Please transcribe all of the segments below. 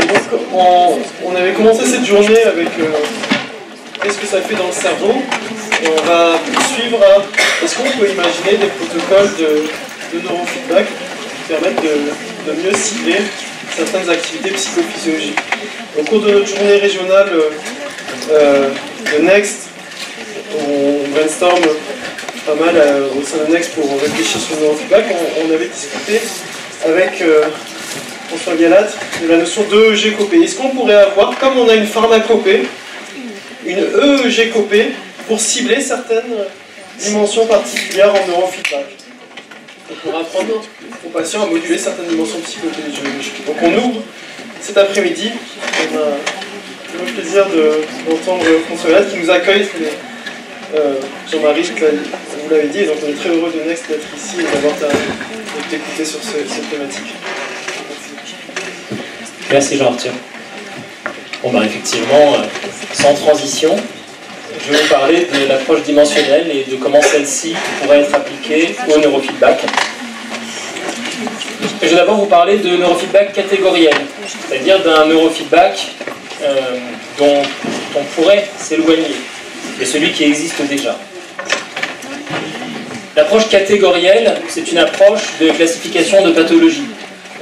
Et donc, on avait commencé cette journée avec qu'est-ce que ça fait dans le cerveau, et on va suivre à est-ce qu'on peut imaginer des protocoles de neurofeedback qui permettent de mieux cibler certaines activités psychophysiologiques. Au cours de notre journée régionale de Next, on brainstorm pas mal au sein de Next pour réfléchir sur le neurofeedback. On avait discuté avec François Galat de la notion d'EEG-copée. Est-ce qu'on pourrait avoir, comme on a une pharmacopée, une EEG-copée pour cibler certaines dimensions particulières en neurofeedback? Pour apprendre aux patients à moduler certaines dimensions psychophysiologiques. Donc on ouvre cet après-midi. On a le plaisir d'entendre François Galat qui nous accueille. Jean-Marie, vous l'avez dit, donc on est très heureux de Next d'être ici et d'avoir t'écouter sur cette thématique. Merci Jean-Arthur. Bon, bah, effectivement, sans transition, je vais vous parler de l'approche dimensionnelle et de comment celle-ci pourrait être appliquée au neurofeedback. Je vais d'abord vous parler de neurofeedback catégoriel, c'est-à-dire d'un neurofeedback dont on pourrait s'éloigner, de celui qui existe déjà. L'approche catégorielle, c'est une approche de classification de pathologie.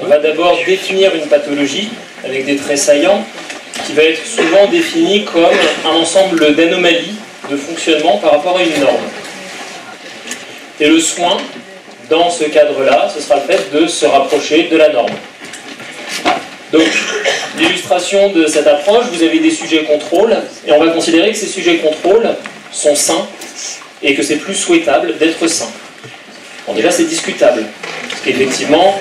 On va d'abord définir une pathologie avec des traits saillants qui va être souvent définie comme un ensemble d'anomalies de fonctionnement par rapport à une norme. Et le soin, dans ce cadre-là, ce sera le fait de se rapprocher de la norme. Donc, l'illustration de cette approche, vous avez des sujets contrôle, et on va considérer que ces sujets contrôle sont sains, et que c'est plus souhaitable d'être sain. Bon, déjà, c'est discutable, parce qu'effectivement,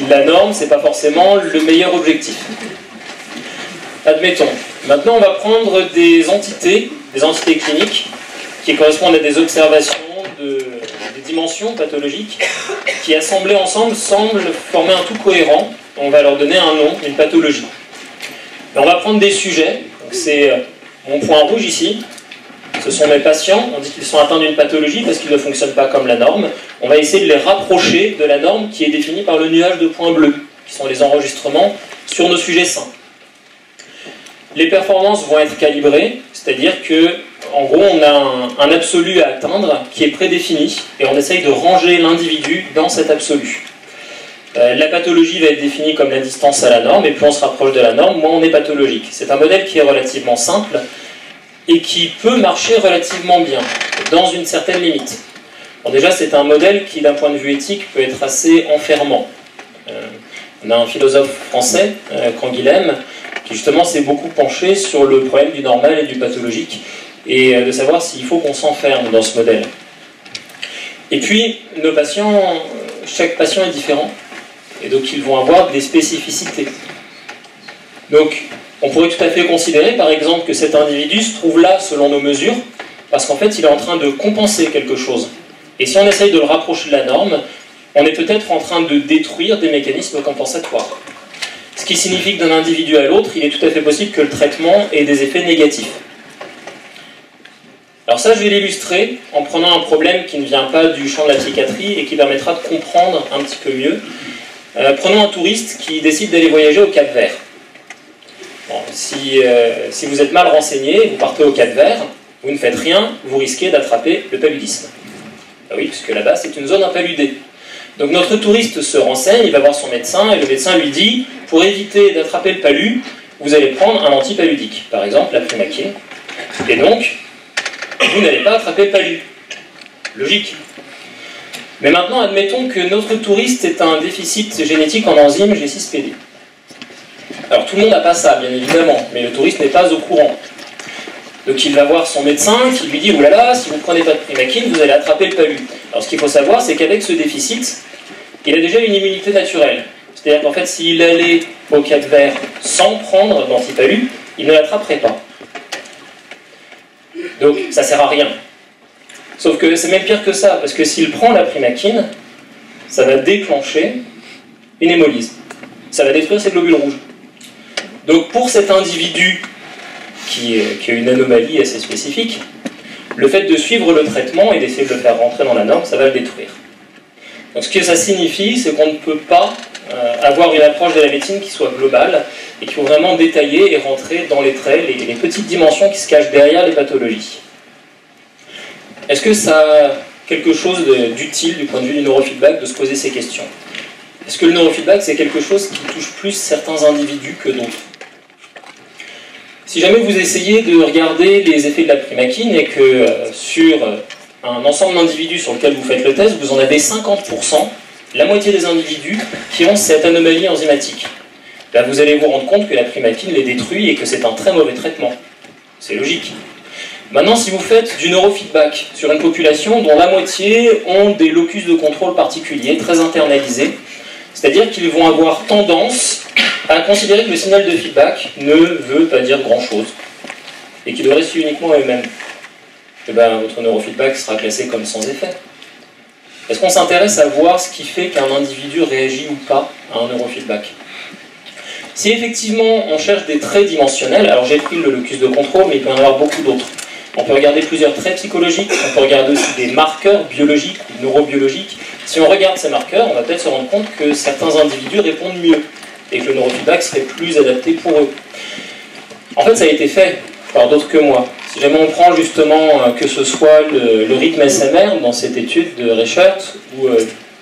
la norme, c'est pas forcément le meilleur objectif. Admettons. Maintenant, on va prendre des entités cliniques, qui correspondent à des observations des dimensions pathologiques, qui assemblées ensemble semblent former un tout cohérent. On va leur donner un nom, une pathologie. Et on va prendre des sujets, c'est mon point rouge ici, ce sont mes patients, on dit qu'ils sont atteints d'une pathologie parce qu'ils ne fonctionnent pas comme la norme. On va essayer de les rapprocher de la norme qui est définie par le nuage de points bleus, qui sont les enregistrements sur nos sujets sains. Les performances vont être calibrées, c'est-à-dire que, en gros, on a un absolu à atteindre qui est prédéfini, et on essaye de ranger l'individu dans cet absolu. La pathologie va être définie comme la distance à la norme, et plus on se rapproche de la norme, moins on est pathologique. C'est un modèle qui est relativement simple, et qui peut marcher relativement bien, dans une certaine limite. Bon, déjà, c'est un modèle qui, d'un point de vue éthique, peut être assez enfermant. On a un philosophe français, Canguilhem, qui justement s'est beaucoup penché sur le problème du normal et du pathologique, et de savoir s'il faut qu'on s'enferme dans ce modèle. Et puis, nos patients, chaque patient est différent, et donc ils vont avoir des spécificités. Donc, on pourrait tout à fait considérer, par exemple, que cet individu se trouve là selon nos mesures, parce qu'en fait, il est en train de compenser quelque chose. Et si on essaye de le rapprocher de la norme, on est peut-être en train de détruire des mécanismes compensatoires. Ce qui signifie que d'un individu à l'autre, il est tout à fait possible que le traitement ait des effets négatifs. Alors ça, je vais l'illustrer en prenant un problème qui ne vient pas du champ de la psychiatrie et qui permettra de comprendre un petit peu mieux. Prenons un touriste qui décide d'aller voyager au Cap-Vert. Bon, si vous êtes mal renseigné, vous partez au Cap-Vert, vous ne faites rien, vous risquez d'attraper le paludisme. Ben oui, puisque là-bas, c'est une zone impaludée. Donc notre touriste se renseigne, il va voir son médecin, et le médecin lui dit, pour éviter d'attraper le palu, vous allez prendre un antipaludique, par exemple la primaquine, et donc, vous n'allez pas attraper le palu. Logique. Mais maintenant, admettons que notre touriste ait un déficit génétique en enzyme G6PD. Alors tout le monde n'a pas ça, bien évidemment, mais le touriste n'est pas au courant. Donc il va voir son médecin qui lui dit « Oulala, si vous ne prenez pas de primaquine, vous allez attraper le palu ». Alors ce qu'il faut savoir, c'est qu'avec ce déficit, il a déjà une immunité naturelle. C'est-à-dire qu'en fait, s'il allait au Cap-Vert sans prendre d'antipalu, il ne l'attraperait pas. Donc ça ne sert à rien. Sauf que c'est même pire que ça, parce que s'il prend la primaquine, ça va déclencher une hémolyse. Ça va détruire ses globules rouges. Donc pour cet individu qui a une anomalie assez spécifique, le fait de suivre le traitement et d'essayer de le faire rentrer dans la norme, ça va le détruire. Donc ce que ça signifie, c'est qu'on ne peut pas avoir une approche de la médecine qui soit globale et qui faut vraiment détailler et rentrer dans les traits, les petites dimensions qui se cachent derrière les pathologies. Est-ce que ça a quelque chose d'utile du point de vue du neurofeedback de se poser ces questions? Est-ce que le neurofeedback, c'est quelque chose qui touche plus certains individus que d'autres? Si jamais vous essayez de regarder les effets de la primaquine et que sur un ensemble d'individus sur lequel vous faites le test, vous en avez 50%, la moitié des individus qui ont cette anomalie enzymatique. Là, vous allez vous rendre compte que la primaquine les détruit et que c'est un très mauvais traitement. C'est logique. Maintenant, si vous faites du neurofeedback sur une population dont la moitié ont des locus de contrôle particuliers, très internalisés, c'est-à-dire qu'ils vont avoir tendance à considérer que le signal de feedback ne veut pas dire grand-chose et qu'il devrait suivre uniquement eux-mêmes, eh bien, votre neurofeedback sera classé comme sans effet. Est-ce qu'on s'intéresse à voir ce qui fait qu'un individu réagit ou pas à un neurofeedback? Si effectivement on cherche des traits dimensionnels, alors j'ai pris le locus de contrôle, mais il peut y en avoir beaucoup d'autres. On peut regarder plusieurs traits psychologiques, on peut regarder aussi des marqueurs biologiques ou neurobiologiques. Si on regarde ces marqueurs, on va peut-être se rendre compte que certains individus répondent mieux et que le neurofeedback serait plus adapté pour eux. En fait, ça a été fait par d'autres que moi. Si jamais on prend justement que ce soit le rythme SMR dans cette étude de Reichert ou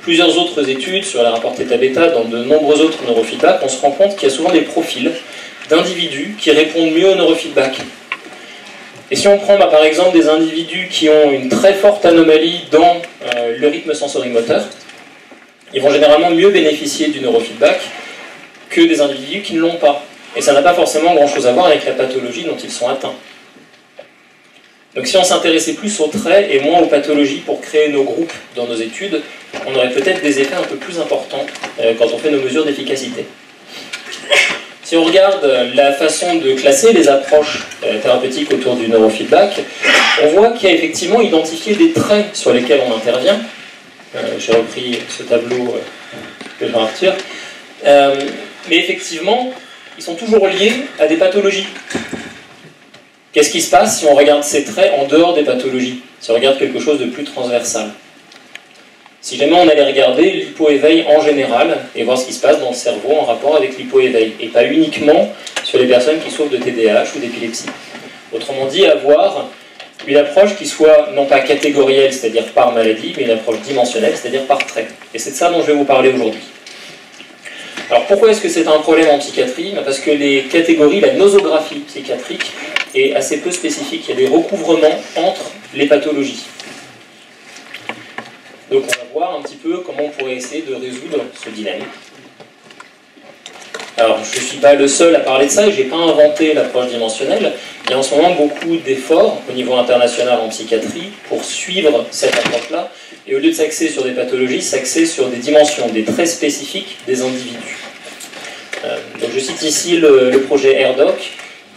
plusieurs autres études sur les rapports θ-β dans de nombreux autres neurofeedbacks, on se rend compte qu'il y a souvent des profils d'individus qui répondent mieux au neurofeedback. Et si on prend par exemple des individus qui ont une très forte anomalie dans le rythme sensorimoteur, ils vont généralement mieux bénéficier du neurofeedback que des individus qui ne l'ont pas. Et ça n'a pas forcément grand-chose à voir avec la pathologie dont ils sont atteints. Donc si on s'intéressait plus aux traits et moins aux pathologies pour créer nos groupes dans nos études, on aurait peut-être des effets un peu plus importants quand on fait nos mesures d'efficacité. Si on regarde la façon de classer les approches thérapeutiques autour du neurofeedback, on voit qu'il y a effectivement identifié des traits sur lesquels on intervient. J'ai repris ce tableau que je vais Arthur. Mais effectivement, ils sont toujours liés à des pathologies. Qu'est-ce qui se passe si on regarde ces traits en dehors des pathologies? Si on regarde quelque chose de plus transversal? Si jamais on allait regarder l'hypoéveil en général et voir ce qui se passe dans le cerveau en rapport avec l'hypoéveil, et pas uniquement sur les personnes qui souffrent de TDAH ou d'épilepsie. Autrement dit, avoir une approche qui soit non pas catégorielle, c'est-à-dire par maladie, mais une approche dimensionnelle, c'est-à-dire par trait. Et c'est de ça dont je vais vous parler aujourd'hui. Alors pourquoi est-ce que c'est un problème en psychiatrie? Parce que les catégories, la nosographie psychiatrique est assez peu spécifique. Il y a des recouvrements entre les pathologies. Donc on va voir un petit peu comment on pourrait essayer de résoudre ce dilemme. Alors je ne suis pas le seul à parler de ça et je n'ai pas inventé l'approche dimensionnelle. Il y a en ce moment beaucoup d'efforts au niveau international en psychiatrie pour suivre cette approche-là. Et au lieu de s'axer sur des pathologies, s'axer sur des dimensions, des traits spécifiques des individus. Donc je cite ici le projet AirDoc,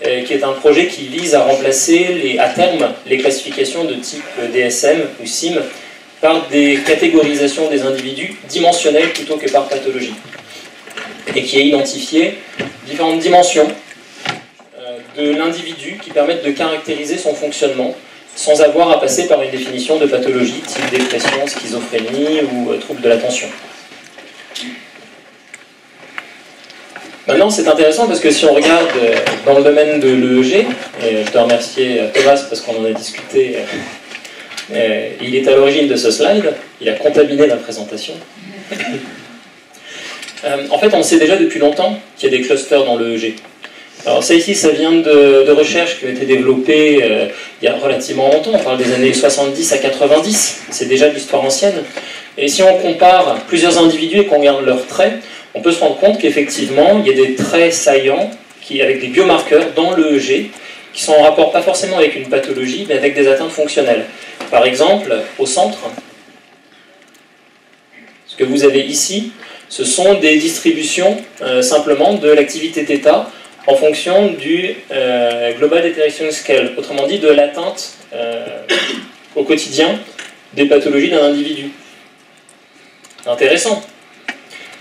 qui est un projet qui vise à remplacer à terme les classifications de type DSM ou SIM par des catégorisations des individus dimensionnelles plutôt que par pathologie. Et qui a identifié différentes dimensions de l'individu qui permettent de caractériser son fonctionnement sans avoir à passer par une définition de pathologie type dépression, schizophrénie ou trouble de l'attention. Maintenant, c'est intéressant parce que si on regarde dans le domaine de l'EEG, et je te remercie Thomas parce qu'on en a discuté, il est à l'origine de ce slide, il a contaminé la présentation. En fait, on sait déjà depuis longtemps qu'il y a des clusters dans l'EEG. Alors ça ici, ça vient de recherches qui ont été développées il y a relativement longtemps, on parle des années 70 à 90, c'est déjà de l'histoire ancienne. Et si on compare plusieurs individus et qu'on regarde leurs traits, on peut se rendre compte qu'effectivement, il y a des traits saillants avec des biomarqueurs dans l'EEG qui sont en rapport pas forcément avec une pathologie, mais avec des atteintes fonctionnelles. Par exemple, au centre, ce que vous avez ici, ce sont des distributions simplement de l'activité θ en fonction du Global Detection Scale, autrement dit de l'atteinte au quotidien des pathologies d'un individu. Intéressant.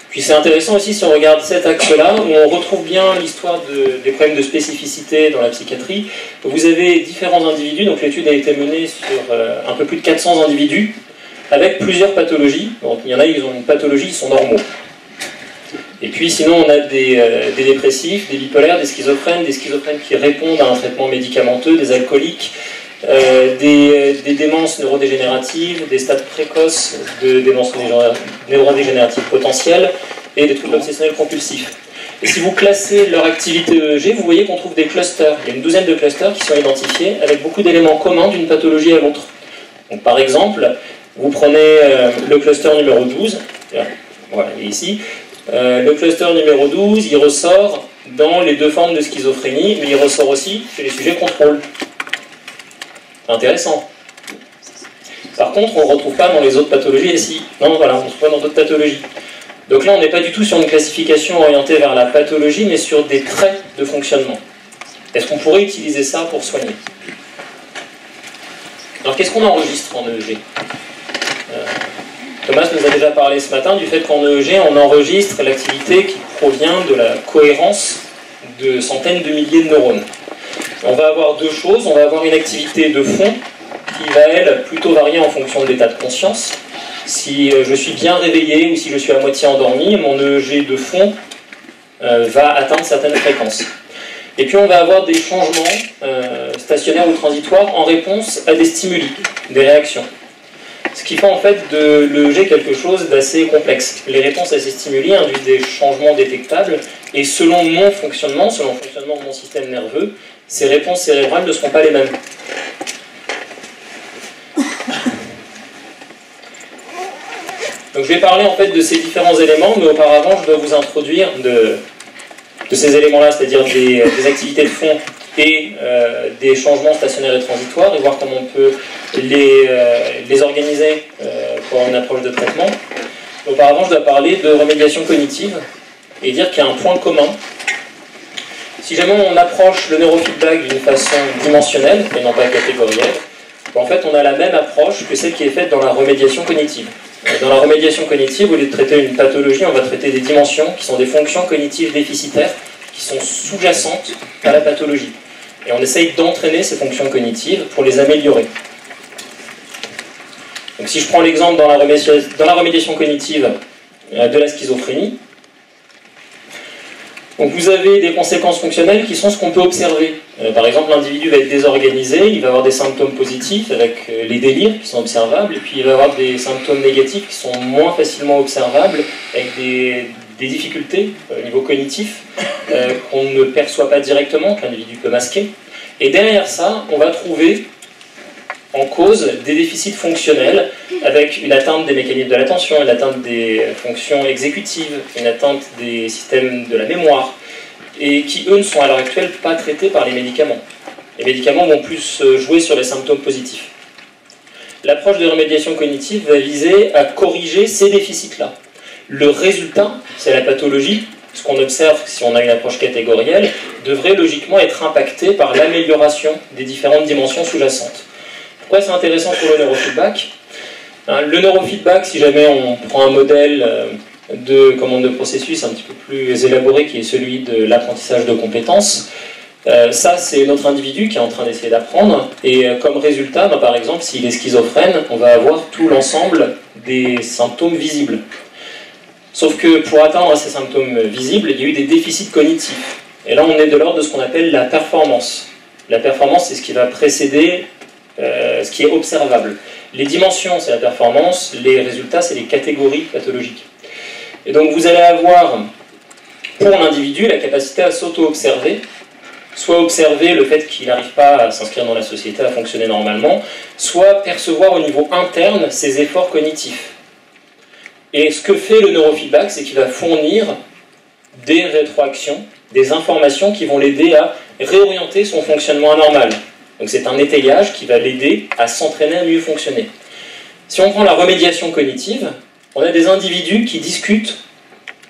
Puis c'est intéressant aussi si on regarde cet axe-là, où on retrouve bien l'histoire des problèmes de spécificité dans la psychiatrie. Vous avez différents individus, donc l'étude a été menée sur un peu plus de 400 individus, avec plusieurs pathologies. Donc il y en a, ils ont une pathologie, ils sont normaux. Et puis sinon, on a des dépressifs, des bipolaires, des schizophrènes qui répondent à un traitement médicamenteux, des alcooliques, des démences neurodégénératives, des stades précoces de démence neurodégénérative potentielle et des troubles obsessionnels compulsifs. Et si vous classez leur activité EEG, vous voyez qu'on trouve des clusters. Il y a une douzaine de clusters qui sont identifiés avec beaucoup d'éléments communs d'une pathologie à l'autre. Donc par exemple, vous prenez le cluster numéro 12, voilà, il est ici. Le cluster numéro 12, il ressort dans les deux formes de schizophrénie, mais il ressort aussi chez les sujets contrôle. Intéressant. Par contre, on ne le retrouve pas dans les autres pathologies, et si, non, voilà, on ne le retrouve pas dans d'autres pathologies. Donc là, on n'est pas du tout sur une classification orientée vers la pathologie, mais sur des traits de fonctionnement. Est-ce qu'on pourrait utiliser ça pour soigner? Alors, qu'est-ce qu'on enregistre en EEG? Thomas nous a déjà parlé ce matin du fait qu'en EEG, on enregistre l'activité qui provient de la cohérence de centaines de milliers de neurones. On va avoir deux choses. On va avoir une activité de fond qui va, elle, plutôt varier en fonction de l'état de conscience. Si je suis bien réveillé ou si je suis à moitié endormi, mon EEG de fond va atteindre certaines fréquences. Et puis on va avoir des changements stationnaires ou transitoires en réponse à des stimuli, des réactions. Ce qui fait en fait de l'EEG quelque chose d'assez complexe. Les réponses à ces stimuli induisent des changements détectables, et selon mon fonctionnement, selon le fonctionnement de mon système nerveux, ces réponses cérébrales ne seront pas les mêmes. Donc je vais parler en fait de ces différents éléments, mais auparavant je dois vous introduire de ces éléments-là, c'est-à-dire des activités de fond et des changements stationnaires et transitoires, et voir comment on peut les organiser pour une approche de traitement. Auparavant, je dois parler de remédiation cognitive et dire qu'il y a un point commun. Si jamais on approche le neurofeedback d'une façon dimensionnelle et non pas catégorielle, en fait on a la même approche que celle qui est faite dans la remédiation cognitive. Dans la remédiation cognitive, au lieu de traiter une pathologie, on va traiter des dimensions qui sont des fonctions cognitives déficitaires qui sont sous-jacentes à la pathologie. Et on essaye d'entraîner ces fonctions cognitives pour les améliorer. Donc si je prends l'exemple dans la remédiation cognitive de la schizophrénie, donc vous avez des conséquences fonctionnelles qui sont ce qu'on peut observer. Par exemple, l'individu va être désorganisé, il va avoir des symptômes positifs avec les délires qui sont observables, et puis il va avoir des symptômes négatifs qui sont moins facilement observables avec des difficultés au niveau cognitif qu'on ne perçoit pas directement, que l'individu peut masquer. Et derrière ça, on va trouver en cause des déficits fonctionnels avec une atteinte des mécanismes de l'attention, une atteinte des fonctions exécutives, une atteinte des systèmes de la mémoire, et qui, eux, ne sont à l'heure actuelle pas traités par les médicaments. Les médicaments vont plus jouer sur les symptômes positifs. L'approche de remédiation cognitive va viser à corriger ces déficits-là. Le résultat, c'est la pathologie. Ce qu'on observe, si on a une approche catégorielle, devrait logiquement être impacté par l'amélioration des différentes dimensions sous-jacentes. Pourquoi c'est intéressant pour le neurofeedback? Le neurofeedback, si jamais on prend un modèle de commande de processus un petit peu plus élaboré, qui est celui de l'apprentissage de compétences, ça c'est notre individu qui est en train d'essayer d'apprendre, et comme résultat, par exemple, s'il est schizophrène, on va avoir tout l'ensemble des symptômes visibles. Sauf que pour atteindre ces symptômes visibles, il y a eu des déficits cognitifs. Et là, on est de l'ordre de ce qu'on appelle la performance. La performance, c'est ce qui va précéder ce qui est observable. Les dimensions, c'est la performance, les résultats, c'est les catégories pathologiques. Et donc, vous allez avoir, pour l'individu, la capacité à s'auto-observer, soit observer le fait qu'il n'arrive pas à s'inscrire dans la société, à fonctionner normalement, soit percevoir au niveau interne ses efforts cognitifs. Et ce que fait le neurofeedback, c'est qu'il va fournir des rétroactions, des informations qui vont l'aider à réorienter son fonctionnement anormal. Donc c'est un étayage qui va l'aider à s'entraîner à mieux fonctionner. Si on prend la remédiation cognitive, on a des individus qui discutent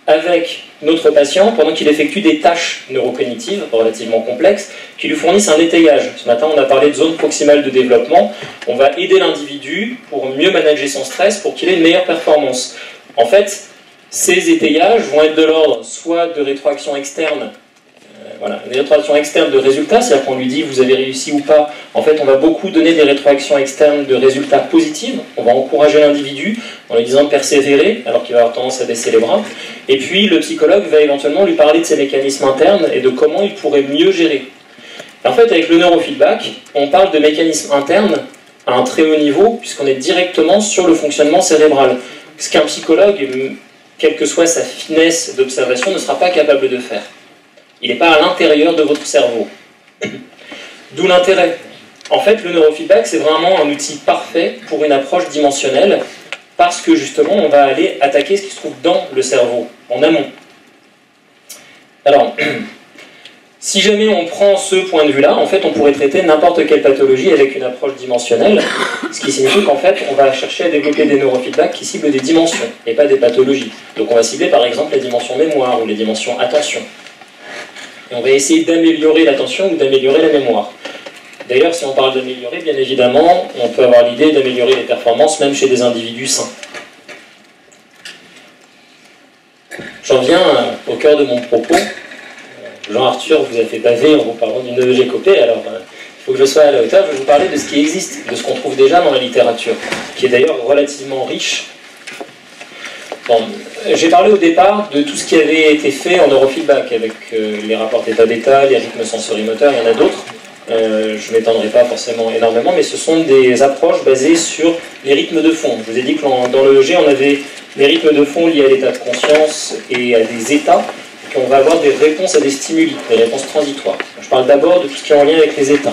avec notre patient pendant qu'il effectue des tâches neurocognitives relativement complexes qui lui fournissent un étayage. Ce matin, on a parlé de zone proximale de développement. On va aider l'individu pour mieux manager son stress, pour qu'il ait une meilleure performance. En fait, ces étayages vont être de l'ordre soit de rétroaction externe voilà, des rétroactions externes de résultats, c'est-à-dire qu'on lui dit vous avez réussi ou pas. En fait, on va beaucoup donner des rétroactions externes de résultats positives. On va encourager l'individu en lui disant de persévérer, alors qu'il va avoir tendance à baisser les bras. Et puis, le psychologue va éventuellement lui parler de ses mécanismes internes et de comment il pourrait mieux gérer. Et en fait, avec le neurofeedback, on parle de mécanismes internes à un très haut niveau, puisqu'on est directement sur le fonctionnement cérébral. Ce qu'un psychologue, quelle que soit sa finesse d'observation, ne sera pas capable de faire. Il n'est pas à l'intérieur de votre cerveau. D'où l'intérêt. En fait, le neurofeedback, c'est vraiment un outil parfait pour une approche dimensionnelle, parce que justement, on va aller attaquer ce qui se trouve dans le cerveau, en amont. Alors, si jamais on prend ce point de vue-là, en fait, on pourrait traiter n'importe quelle pathologie avec une approche dimensionnelle, ce qui signifie qu'en fait, on va chercher à développer des neurofeedbacks qui ciblent des dimensions, et pas des pathologies. Donc on va cibler par exemple les dimensions mémoire ou les dimensions attention. Et on va essayer d'améliorer l'attention ou d'améliorer la mémoire. D'ailleurs, si on parle d'améliorer, bien évidemment, on peut avoir l'idée d'améliorer les performances même chez des individus sains. J'en viens au cœur de mon propos. Jean-Arthur vous a fait baver en vous parlant d'une EEG-copée, alors il faut que je sois à la hauteur. Je vais vous parler de ce qui existe, de ce qu'on trouve déjà dans la littérature, qui est d'ailleurs relativement riche. Bon, j'ai parlé au départ de tout ce qui avait été fait en neurofeedback, avec les rapports d'état-d'état, les rythmes sensorimoteurs, il y en a d'autres. Je ne m'étendrai pas forcément énormément, mais ce sont des approches basées sur les rythmes de fond. Je vous ai dit que dans l'EEG, on avait les rythmes de fond liés à l'état de conscience et à des états, et qu'on va avoir des réponses à des stimuli, des réponses transitoires. Je parle d'abord de tout ce qui est en lien avec les états.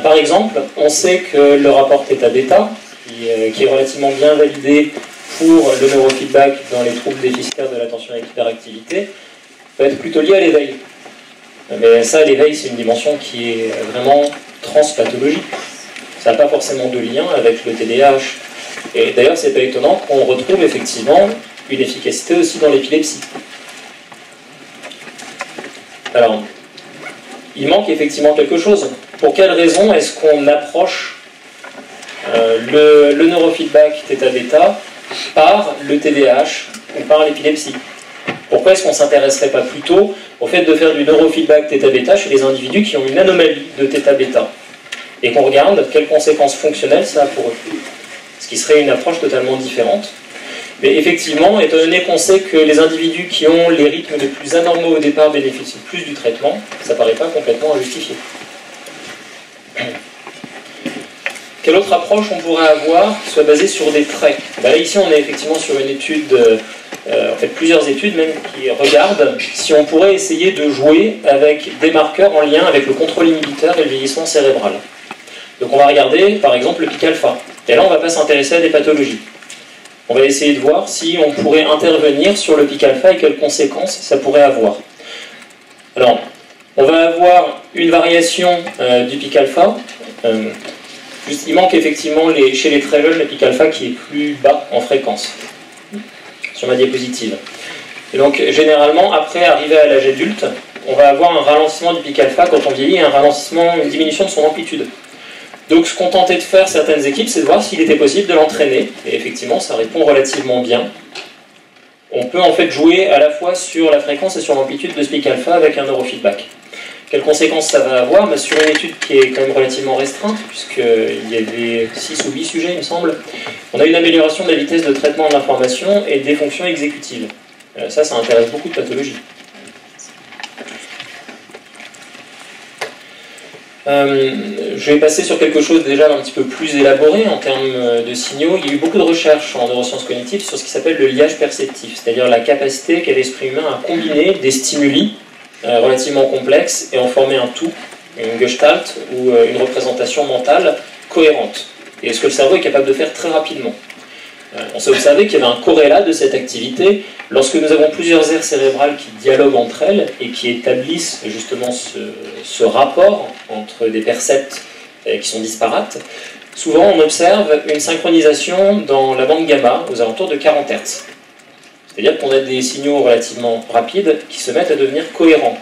Par exemple, on sait que le rapport θ-bêta, qui est relativement bien validé pour le neurofeedback dans les troubles déficitaires de l'attention et l'hyperactivité, peut être plutôt lié à l'éveil. Mais ça, l'éveil, c'est une dimension qui est vraiment transpathologique. Ça n'a pas forcément de lien avec le TDAH. Et d'ailleurs, c'est pas étonnant qu'on retrouve effectivement une efficacité aussi dans l'épilepsie. Alors, il manque effectivement quelque chose. Pour quelle raison est-ce qu'on approche le neurofeedback θ-bêta par le TDAH ou par l'épilepsie? Pourquoi est-ce qu'on ne s'intéresserait pas plutôt au fait de faire du neurofeedback θ-bêta chez les individus qui ont une anomalie de θ-bêta et qu'on regarde quelles conséquences fonctionnelles ça a pour eux? Ce qui serait une approche totalement différente. Mais effectivement, étant donné qu'on sait que les individus qui ont les rythmes les plus anormaux au départ bénéficient plus du traitement, ça ne paraît pas complètement injustifié. Quelle autre approche on pourrait avoir qui soit basée sur des traits? Là, ici, on est effectivement sur une étude, en fait plusieurs études même, qui regardent si on pourrait essayer de jouer avec des marqueurs en lien avec le contrôle inhibiteur et le vieillissement cérébral. Donc on va regarder par exemple le pic alpha. Et là, on ne va pas s'intéresser à des pathologies. On va essayer de voir si on pourrait intervenir sur le pic alpha et quelles conséquences ça pourrait avoir. Alors, on va avoir une variation du pic alpha. Juste, il manque effectivement chez les très jeunes le pic alpha qui est plus bas en fréquence, sur ma diapositive. Et donc, généralement, après arriver à l'âge adulte, on va avoir un ralentissement du pic alpha quand on vieillit et une diminution de son amplitude. Donc ce qu'ont tenté de faire certaines équipes, c'est de voir s'il était possible de l'entraîner. Et effectivement, ça répond relativement bien. On peut en fait jouer à la fois sur la fréquence et sur l'amplitude de ce pic alpha avec un neurofeedback. Quelles conséquences ça va avoir? Sur une étude qui est quand même relativement restreinte, puisqu'il y avait 6 ou 8 sujets, il me semble, on a une amélioration de la vitesse de traitement de l'information et des fonctions exécutives. Ça intéresse beaucoup de pathologies. Je vais passer sur quelque chose déjà d'un petit peu plus élaboré en termes de signaux. Il y a eu beaucoup de recherches en neurosciences cognitives sur ce qui s'appelle le liage perceptif, c'est-à-dire la capacité qu'a l'esprit humain à combiner des stimuli relativement complexes et en former un tout, une gestalt ou une représentation mentale cohérente. Et ce que le cerveau est capable de faire très rapidement. On s'est observé qu'il y avait un corrélat de cette activité lorsque nous avons plusieurs aires cérébrales qui dialoguent entre elles et qui établissent justement ce rapport entre des percepts qui sont disparates. Souvent, on observe une synchronisation dans la bande gamma aux alentours de 40 Hz. C'est-à-dire qu'on a des signaux relativement rapides qui se mettent à devenir cohérents.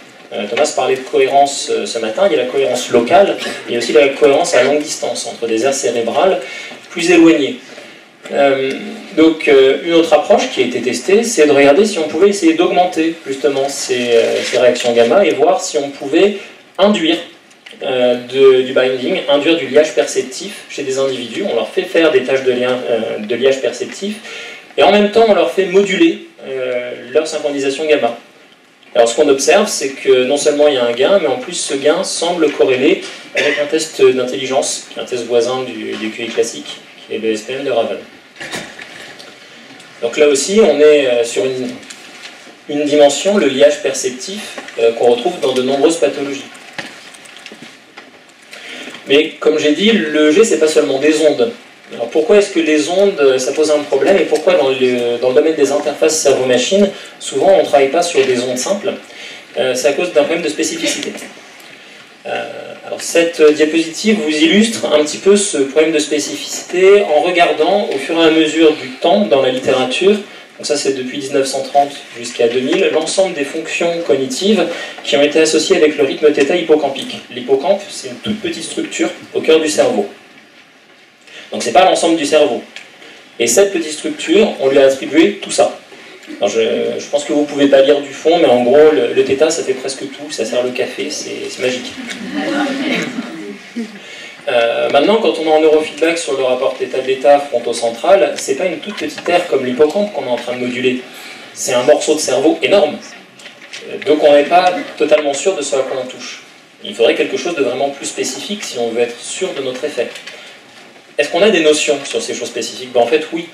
Thomas parlait de cohérence ce matin, il y a la cohérence locale, il y a aussi la cohérence à longue distance entre des aires cérébrales plus éloignées. Une autre approche qui a été testée, c'est de regarder si on pouvait essayer d'augmenter justement ces réactions gamma et voir si on pouvait induire du binding, induire du liage perceptif chez des individus. On leur fait faire des tâches de liage perceptif et en même temps on leur fait moduler leur synchronisation gamma. Alors ce qu'on observe, c'est que non seulement il y a un gain, mais en plus ce gain semble corréler avec un test d'intelligence, qui est un test voisin du QI classique, qui est le SPM de Raval. Donc là aussi, on est sur une dimension, le liage perceptif, qu'on retrouve dans de nombreuses pathologies. Mais comme j'ai dit, l'EEG, c'est pas seulement des ondes. Alors pourquoi est-ce que les ondes, ça pose un problème, et pourquoi dans le domaine des interfaces cerveau-machine, souvent on ne travaille pas sur des ondes simples? C'est à cause d'un problème de spécificité. Alors cette diapositive vous illustre un petit peu ce problème de spécificité en regardant au fur et à mesure du temps dans la littérature, donc ça c'est depuis 1930 jusqu'à 2000, l'ensemble des fonctions cognitives qui ont été associées avec le rythme θ hippocampique. L'hippocampe, c'est une toute petite structure au cœur du cerveau. Donc c'est pas l'ensemble du cerveau. Et cette petite structure, on lui a attribué tout ça. Alors je pense que vous ne pouvez pas lire du fond, mais en gros, le θ, ça fait presque tout, ça sert le café, c'est magique. Maintenant, quand on est en neurofeedback sur le rapport θ-β fronto-central, c'est pas une toute petite aire comme l'hippocampe qu'on est en train de moduler. C'est un morceau de cerveau énorme. Donc on n'est pas totalement sûr de ce à quoi on touche. Il faudrait quelque chose de vraiment plus spécifique si on veut être sûr de notre effet. Est-ce qu'on a des notions sur ces choses spécifiques? En fait, oui.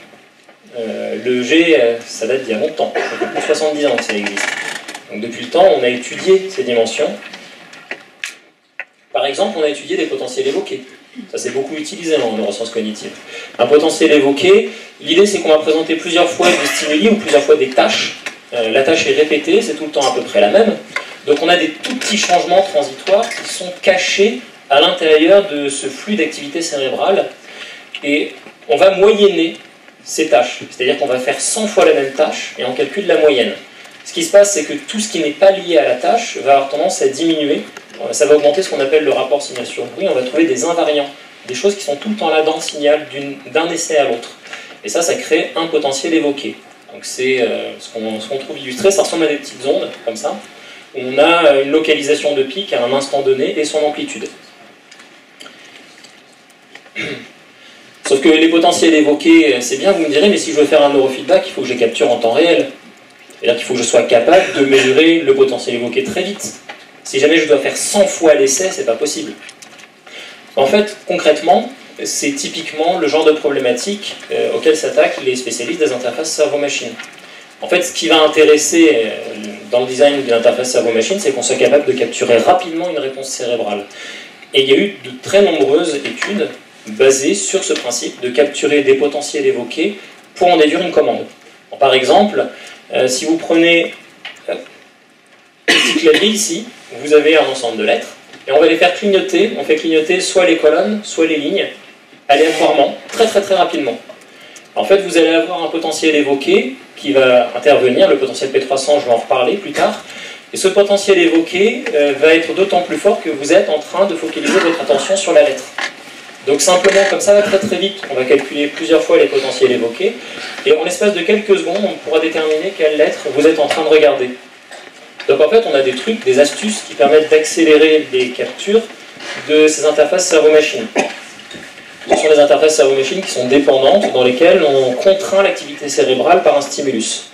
L'EEG, ça date d'il y a longtemps, ça fait plus de 70 ans que ça existe. Donc depuis le temps, on a étudié ces dimensions. Par exemple, on a étudié des potentiels évoqués. Ça s'est beaucoup utilisé en neurosciences cognitives. Un potentiel évoqué, l'idée c'est qu'on va présenter plusieurs fois des stimuli ou plusieurs fois des tâches. La tâche est répétée, c'est tout le temps à peu près la même. Donc on a des tout petits changements transitoires qui sont cachés à l'intérieur de ce flux d'activité cérébrale. Et on va moyenner ces tâches. C'est-à-dire qu'on va faire 100 fois la même tâche et on calcule la moyenne. Ce qui se passe, c'est que tout ce qui n'est pas lié à la tâche va avoir tendance à diminuer. Ça va augmenter ce qu'on appelle le rapport signal sur bruit. On va trouver des invariants, des choses qui sont tout le temps là dans le signal d'un essai à l'autre. Et ça crée un potentiel évoqué. Donc c'est ce qu'on trouve illustré, ça ressemble à des petites ondes, comme ça. On a une localisation de pic à un instant donné et son amplitude. Sauf que les potentiels évoqués, c'est bien, vous me direz, mais si je veux faire un neurofeedback, il faut que je les capture en temps réel. C'est-à-dire qu'il faut que je sois capable de mesurer le potentiel évoqué très vite. Si jamais je dois faire 100 fois l'essai, c'est pas possible. En fait, concrètement, c'est typiquement le genre de problématique auquel s'attaquent les spécialistes des interfaces cerveau-machine. En fait, ce qui va intéresser dans le design de l'interface cerveau-machine, c'est qu'on soit capable de capturer rapidement une réponse cérébrale. Et il y a eu de très nombreuses études basées sur ce principe de capturer des potentiels évoqués pour en déduire une commande. Bon, par exemple, si vous prenez le petit clavier ici, vous avez un ensemble de lettres, et on va les faire clignoter. On fait clignoter soit les colonnes, soit les lignes, aléatoirement, très rapidement. En fait, vous allez avoir un potentiel évoqué qui va intervenir, le potentiel P300, je vais en reparler plus tard, et ce potentiel évoqué va être d'autant plus fort que vous êtes en train de focaliser votre attention sur la lettre. Donc simplement, comme ça va très vite, on va calculer plusieurs fois les potentiels évoqués, et en l'espace de quelques secondes, on pourra déterminer quelle lettre vous êtes en train de regarder. Donc en fait, on a des trucs, des astuces qui permettent d'accélérer les captures de ces interfaces cerveau-machine. Ce sont des interfaces cerveau-machine qui sont dépendantes, dans lesquelles on contraint l'activité cérébrale par un stimulus.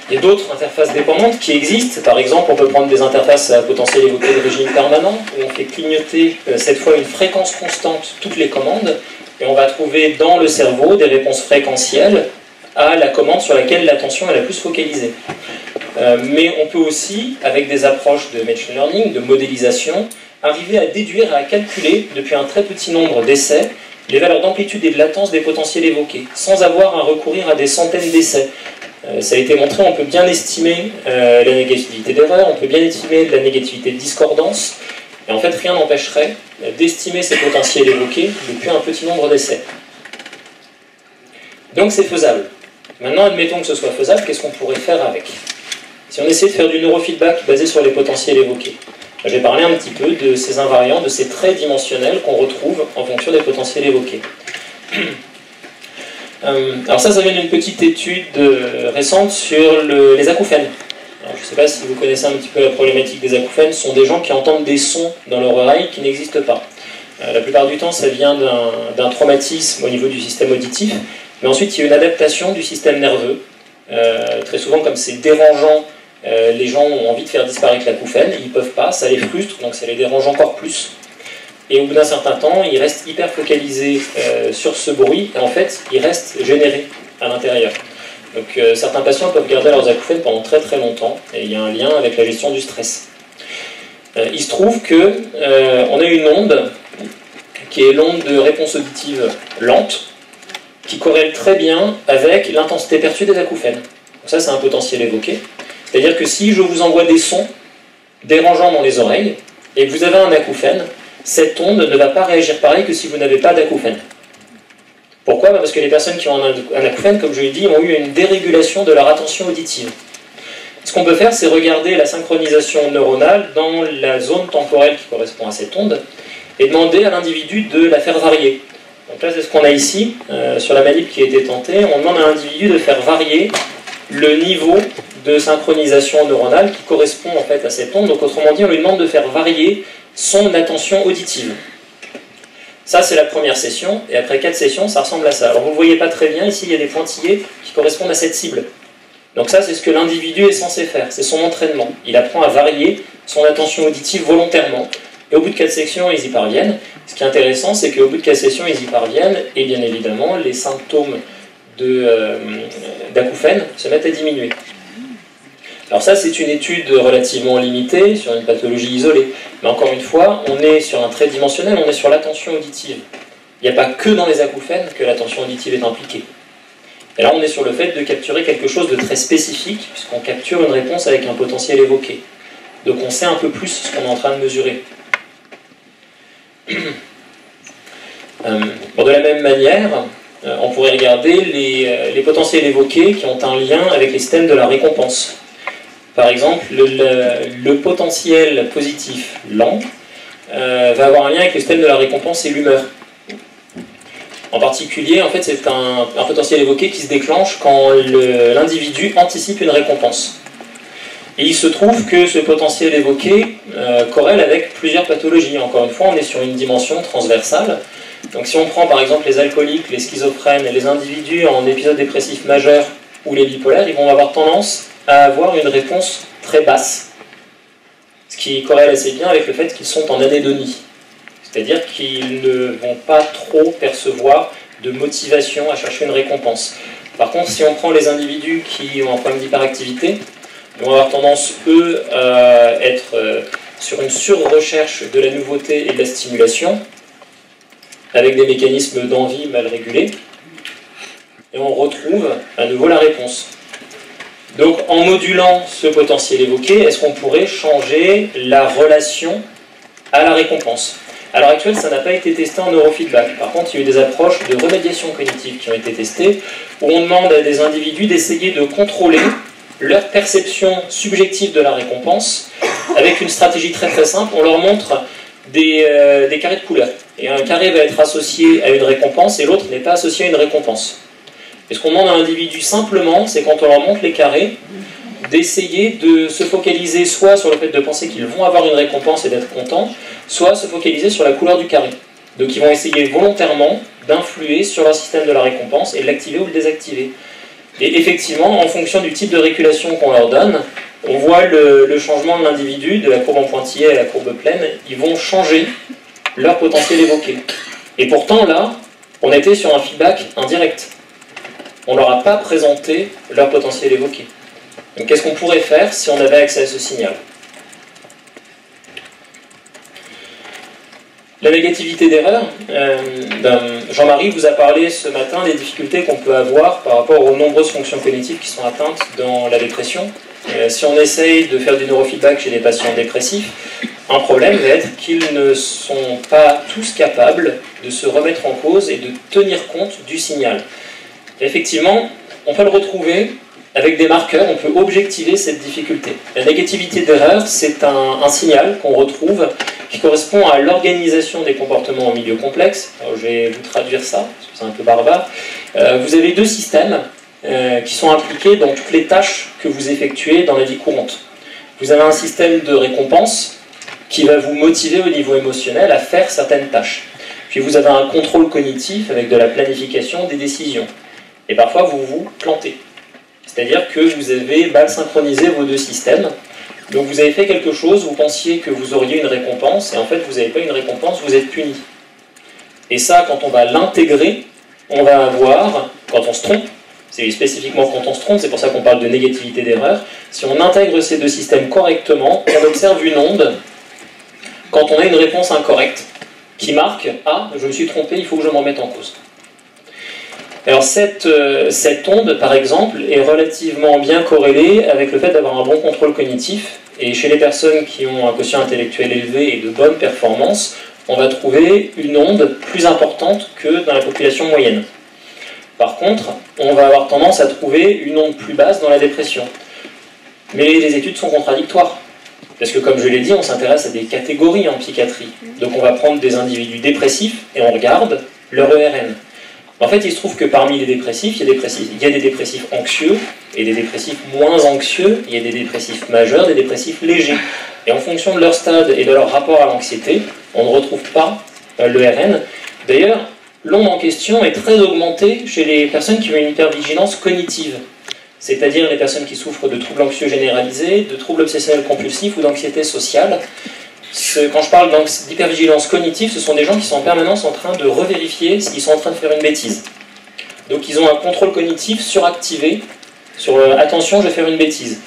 Il y a d'autres interfaces dépendantes qui existent. Par exemple, on peut prendre des interfaces à potentiel évoqué de régime permanent, où on fait clignoter cette fois une fréquence constante toutes les commandes, et on va trouver dans le cerveau des réponses fréquentielles à la commande sur laquelle l'attention est la plus focalisée. Mais on peut aussi, avec des approches de machine learning, de modélisation, arriver à déduire et à calculer, depuis un très petit nombre d'essais, les valeurs d'amplitude et de latence des potentiels évoqués, sans avoir à recourir à des centaines d'essais. Ça a été montré, on peut bien estimer la négativité d'erreur, on peut bien estimer la négativité de discordance, et en fait rien n'empêcherait d'estimer ces potentiels évoqués depuis un petit nombre d'essais. Donc c'est faisable. Maintenant, admettons que ce soit faisable, qu'est-ce qu'on pourrait faire avec? Si on essaie de faire du neurofeedback basé sur les potentiels évoqués, j'ai parlé un petit peu de ces invariants, de ces traits dimensionnels qu'on retrouve en fonction des potentiels évoqués. Alors ça vient d'une petite étude récente sur les acouphènes. Alors, je ne sais pas si vous connaissez un petit peu la problématique des acouphènes. Ce sont des gens qui entendent des sons dans leur oreille qui n'existent pas. La plupart du temps, ça vient d'un traumatisme au niveau du système auditif, mais ensuite il y a une adaptation du système nerveux. Très souvent, comme c'est dérangeant, les gens ont envie de faire disparaître l'acouphène, ils ne peuvent pas, ça les frustre, donc ça les dérange encore plus. Et au bout d'un certain temps, ils restent hyper focalisés sur ce bruit, et en fait, ils restent générés à l'intérieur. Donc certains patients peuvent garder leurs acouphènes pendant très très longtemps, et il y a un lien avec la gestion du stress. Il se trouve qu'on a une onde, qui est l'onde de réponse auditive lente, qui corrèle très bien avec l'intensité perçue des acouphènes. Donc ça, c'est un potentiel évoqué. C'est-à-dire que si je vous envoie des sons dérangeants dans les oreilles, et que vous avez un acouphène, cette onde ne va pas réagir pareil que si vous n'avez pas d'acouphène. Pourquoi ? Parce que les personnes qui ont un acouphène, comme je l'ai dit, ont eu une dérégulation de leur attention auditive. Ce qu'on peut faire, c'est regarder la synchronisation neuronale dans la zone temporelle qui correspond à cette onde, et demander à l'individu de la faire varier. Donc là, c'est ce qu'on a ici, sur la manip qui a été tentée. On demande à l'individu de faire varier le niveau de synchronisation neuronale qui correspond en fait à cette onde. Donc autrement dit, on lui demande de faire varier son attention auditive. Ça, c'est la première session, et après 4 sessions, ça ressemble à ça. Alors vous ne voyez pas très bien, ici, il y a des pointillés qui correspondent à cette cible. Donc ça, c'est ce que l'individu est censé faire, c'est son entraînement. Il apprend à varier son attention auditive volontairement. Et au bout de 4 sessions, ils y parviennent. Ce qui est intéressant, c'est qu'au bout de 4 sessions, ils y parviennent, et bien évidemment, les symptômes d'acouphènes se mettent à diminuer. Alors ça, c'est une étude relativement limitée, sur une pathologie isolée. Mais encore une fois, on est sur un trait dimensionnel, on est sur l'attention auditive. Il n'y a pas que dans les acouphènes que l'attention auditive est impliquée. Et là, on est sur le fait de capturer quelque chose de très spécifique, puisqu'on capture une réponse avec un potentiel évoqué. Donc on sait un peu plus ce qu'on est en train de mesurer. Bon, de la même manière, on pourrait regarder les potentiels évoqués qui ont un lien avec les systèmes de la récompense. Par exemple, le potentiel positif lent va avoir un lien avec le système de la récompense et l'humeur. En particulier, en fait, c'est un potentiel évoqué qui se déclenche quand l'individu anticipe une récompense. Et il se trouve que ce potentiel évoqué corrèle avec plusieurs pathologies. Encore une fois, on est sur une dimension transversale. Donc si on prend par exemple les alcooliques, les schizophrènes, les individus en épisode dépressif majeur ou les bipolaires, ils vont avoir tendance à avoir une réponse très basse. Ce qui corrèle assez bien avec le fait qu'ils sont en anédonie. C'est-à-dire qu'ils ne vont pas trop percevoir de motivation à chercher une récompense. Par contre, si on prend les individus qui ont un problème d'hyperactivité, ils vont avoir tendance, eux, à être sur une sur-recherche de la nouveauté et de la stimulation, avec des mécanismes d'envie mal régulés, et on retrouve à nouveau la réponse. Donc, en modulant ce potentiel évoqué, est-ce qu'on pourrait changer la relation à la récompense ? À l'heure actuelle, ça n'a pas été testé en neurofeedback. Par contre, il y a eu des approches de remédiation cognitive qui ont été testées, où on demande à des individus d'essayer de contrôler leur perception subjective de la récompense avec une stratégie très très simple. On leur montre des carrés de couleurs. Et un carré va être associé à une récompense et l'autre n'est pas associé à une récompense. Et ce qu'on demande à l'individu simplement, c'est quand on leur montre les carrés, d'essayer de se focaliser soit sur le fait de penser qu'ils vont avoir une récompense et d'être contents, soit se focaliser sur la couleur du carré. Donc ils vont essayer volontairement d'influer sur leur système de la récompense et de l'activer ou de le désactiver. Et effectivement, en fonction du type de régulation qu'on leur donne, on voit le changement de l'individu, de la courbe en pointillé à la courbe pleine, ils vont changer leur potentiel évoqué. Et pourtant là, on était sur un feedback indirect. On ne leur a pas présenté leur potentiel évoqué. Donc qu'est-ce qu'on pourrait faire si on avait accès à ce signal ? La négativité d'erreur, Jean-Marie vous a parlé ce matin des difficultés qu'on peut avoir par rapport aux nombreuses fonctions cognitives qui sont atteintes dans la dépression. Si on essaye de faire du neurofeedback chez des patients dépressifs, un problème va être qu'ils ne sont pas tous capables de se remettre en cause et de tenir compte du signal. Effectivement, on peut le retrouver avec des marqueurs, on peut objectiver cette difficulté. La négativité d'erreur, c'est un signal qu'on retrouve qui correspond à l'organisation des comportements en milieu complexe. Alors, je vais vous traduire ça, parce que c'est un peu barbare. Vous avez deux systèmes qui sont impliqués dans toutes les tâches que vous effectuez dans la vie courante. Vous avez un système de récompense qui va vous motiver au niveau émotionnel à faire certaines tâches. Puis vous avez un contrôle cognitif avec de la planification des décisions. Et parfois vous vous plantez. C'est-à-dire que vous avez mal synchronisé vos deux systèmes. Donc vous avez fait quelque chose, vous pensiez que vous auriez une récompense, et en fait vous n'avez pas une récompense, vous êtes puni. Et ça, quand on va l'intégrer, on va avoir, quand on se trompe, c'est spécifiquement quand on se trompe, c'est pour ça qu'on parle de négativité d'erreur, si on intègre ces deux systèmes correctement, on observe une onde quand on a une réponse incorrecte qui marque « Ah, je me suis trompé, il faut que je m'en mette en cause ». Alors cette onde, par exemple, est relativement bien corrélée avec le fait d'avoir un bon contrôle cognitif, et chez les personnes qui ont un quotient intellectuel élevé et de bonnes performances, on va trouver une onde plus importante que dans la population moyenne. Par contre, on va avoir tendance à trouver une onde plus basse dans la dépression. Mais les études sont contradictoires. Parce que comme je l'ai dit, on s'intéresse à des catégories en psychiatrie. Donc on va prendre des individus dépressifs et on regarde leur ERN. En fait, il se trouve que parmi les dépressifs, il y a des dépressifs anxieux et des dépressifs moins anxieux, il y a des dépressifs majeurs, des dépressifs légers. Et en fonction de leur stade et de leur rapport à l'anxiété, on ne retrouve pas l'ERN. D'ailleurs, l'onde en question est très augmentée chez les personnes qui ont une hypervigilance cognitive, c'est-à-dire les personnes qui souffrent de troubles anxieux généralisés, de troubles obsessionnels compulsifs ou d'anxiété sociale. Quand je parle d'hypervigilance cognitive, ce sont des gens qui sont en permanence en train de revérifier s'ils sont en train de faire une bêtise. Donc ils ont un contrôle cognitif suractivé sur attention, je vais faire une bêtise.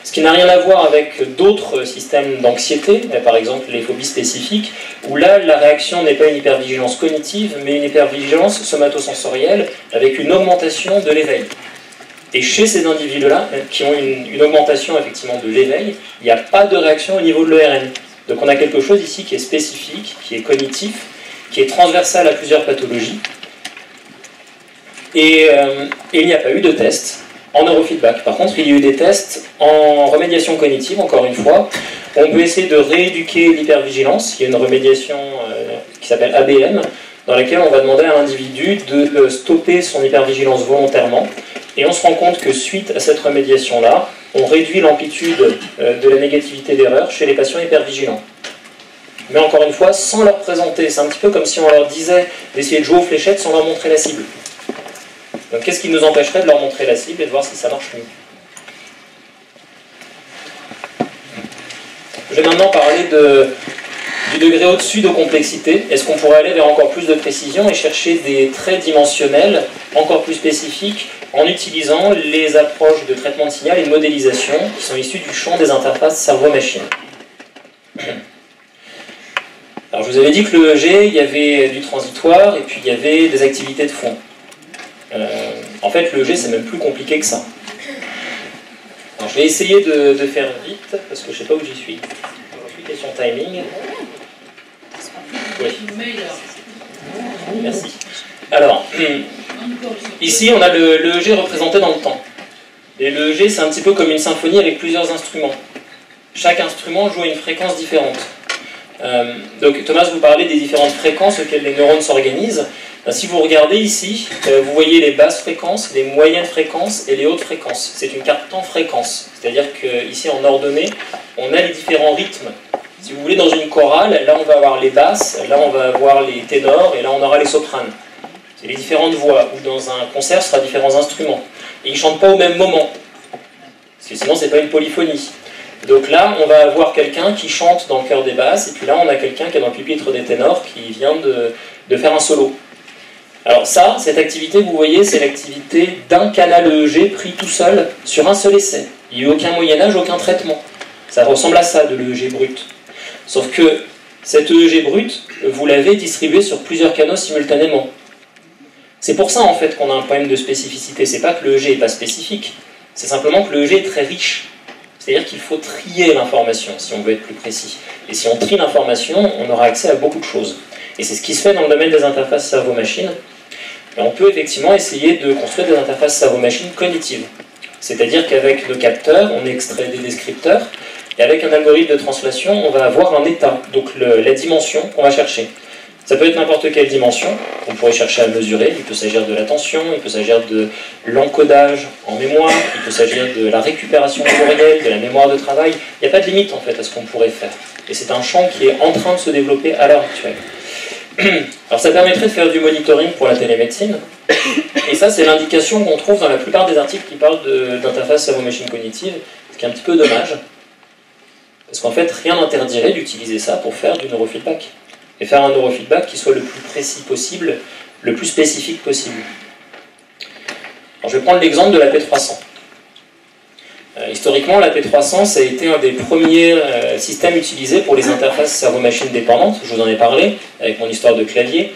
Ce qui n'a rien à voir avec d'autres systèmes d'anxiété, par exemple les phobies spécifiques, où là, la réaction n'est pas une hypervigilance cognitive, mais une hypervigilance somatosensorielle avec une augmentation de l'éveil. Et chez ces individus-là, qui ont une augmentation effectivement de l'éveil, il n'y a pas de réaction au niveau de l'ERN. Donc on a quelque chose ici qui est spécifique, qui est cognitif, qui est transversal à plusieurs pathologies. Et il n'y a pas eu de test en neurofeedback. Par contre, il y a eu des tests en remédiation cognitive, encore une fois. On peut essayer de rééduquer l'hypervigilance. Il y a une remédiation qui s'appelle ABM, dans laquelle on va demander à l'individu de stopper son hypervigilance volontairement. Et on se rend compte que suite à cette remédiation-là, on réduit l'amplitude de la négativité d'erreur chez les patients hypervigilants. Mais encore une fois, sans leur présenter. C'est un petit peu comme si on leur disait d'essayer de jouer aux fléchettes sans leur montrer la cible. Donc qu'est-ce qui nous empêcherait de leur montrer la cible et de voir si ça marche mieux? Je vais maintenant parler du degré au-dessus de complexité. Est-ce qu'on pourrait aller vers encore plus de précision et chercher des traits dimensionnels encore plus spécifiques en utilisant les approches de traitement de signal et de modélisation qui sont issues du champ des interfaces cerveau-machine? Alors je vous avais dit que l'EEG, il y avait du transitoire et puis il y avait des activités de fond. En fait, l'EEG, c'est même plus compliqué que ça. Alors, je vais essayer de faire vite, parce que je ne sais pas où j'y suis. Question timing. Oui. Merci. Alors, ici, on a l'EEG représenté dans le temps. Et l'EEG, c'est un petit peu comme une symphonie avec plusieurs instruments. Chaque instrument joue à une fréquence différente. Donc, Thomas vous parlait des différentes fréquences auxquelles les neurones s'organisent. Si vous regardez ici, vous voyez les basses fréquences, les moyennes fréquences et les hautes fréquences. C'est une carte temps fréquence. C'est-à-dire qu'ici, en ordonnée, on a les différents rythmes. Si vous voulez, dans une chorale, là on va avoir les basses, là on va avoir les ténors, et là on aura les sopranes. C'est les différentes voix. Ou dans un concert, ce sera différents instruments. Et ils ne chantent pas au même moment. Parce que sinon, ce n'est pas une polyphonie. Donc là, on va avoir quelqu'un qui chante dans le chœur des basses, et puis là, on a quelqu'un qui est dans le pupitre des ténors, qui vient de faire un solo. Alors ça, cette activité, vous voyez, c'est l'activité d'un canal EEG pris tout seul sur un seul essai. Il n'y a eu aucun Moyen-Âge, aucun traitement. Ça ressemble à ça, de l'EEG brut. Sauf que cet EEG brut, vous l'avez distribué sur plusieurs canaux simultanément. C'est pour ça, en fait, qu'on a un problème de spécificité. C'est pas que l'EEG n'est pas spécifique, c'est simplement que l'EEG est très riche. C'est-à-dire qu'il faut trier l'information, si on veut être plus précis. Et si on trie l'information, on aura accès à beaucoup de choses. Et c'est ce qui se fait dans le domaine des interfaces cerveau-machine. Et on peut effectivement essayer de construire des interfaces cerveau-machine cognitives. C'est-à-dire qu'avec nos capteurs, on extrait des descripteurs, Et avec un algorithme de translation, on va avoir un état, donc la dimension qu'on va chercher. Ça peut être n'importe quelle dimension, on pourrait chercher à mesurer, il peut s'agir de l'attention, il peut s'agir de l'encodage en mémoire, il peut s'agir de la récupération mémorielle, de la mémoire de travail. Il n'y a pas de limite en fait à ce qu'on pourrait faire. Et c'est un champ qui est en train de se développer à l'heure actuelle. Alors ça permettrait de faire du monitoring pour la télémédecine, et ça c'est l'indication qu'on trouve dans la plupart des articles qui parlent d'interface cerveau-machine cognitive, ce qui est un petit peu dommage, parce qu'en fait rien n'interdirait d'utiliser ça pour faire du neurofeedback. Et faire un neurofeedback qui soit le plus précis possible, le plus spécifique possible. Alors, je vais prendre l'exemple de la P300. Historiquement, la P300, ça a été un des premiers systèmes utilisés pour les interfaces cerveau-machine dépendantes. Je vous en ai parlé avec mon histoire de clavier.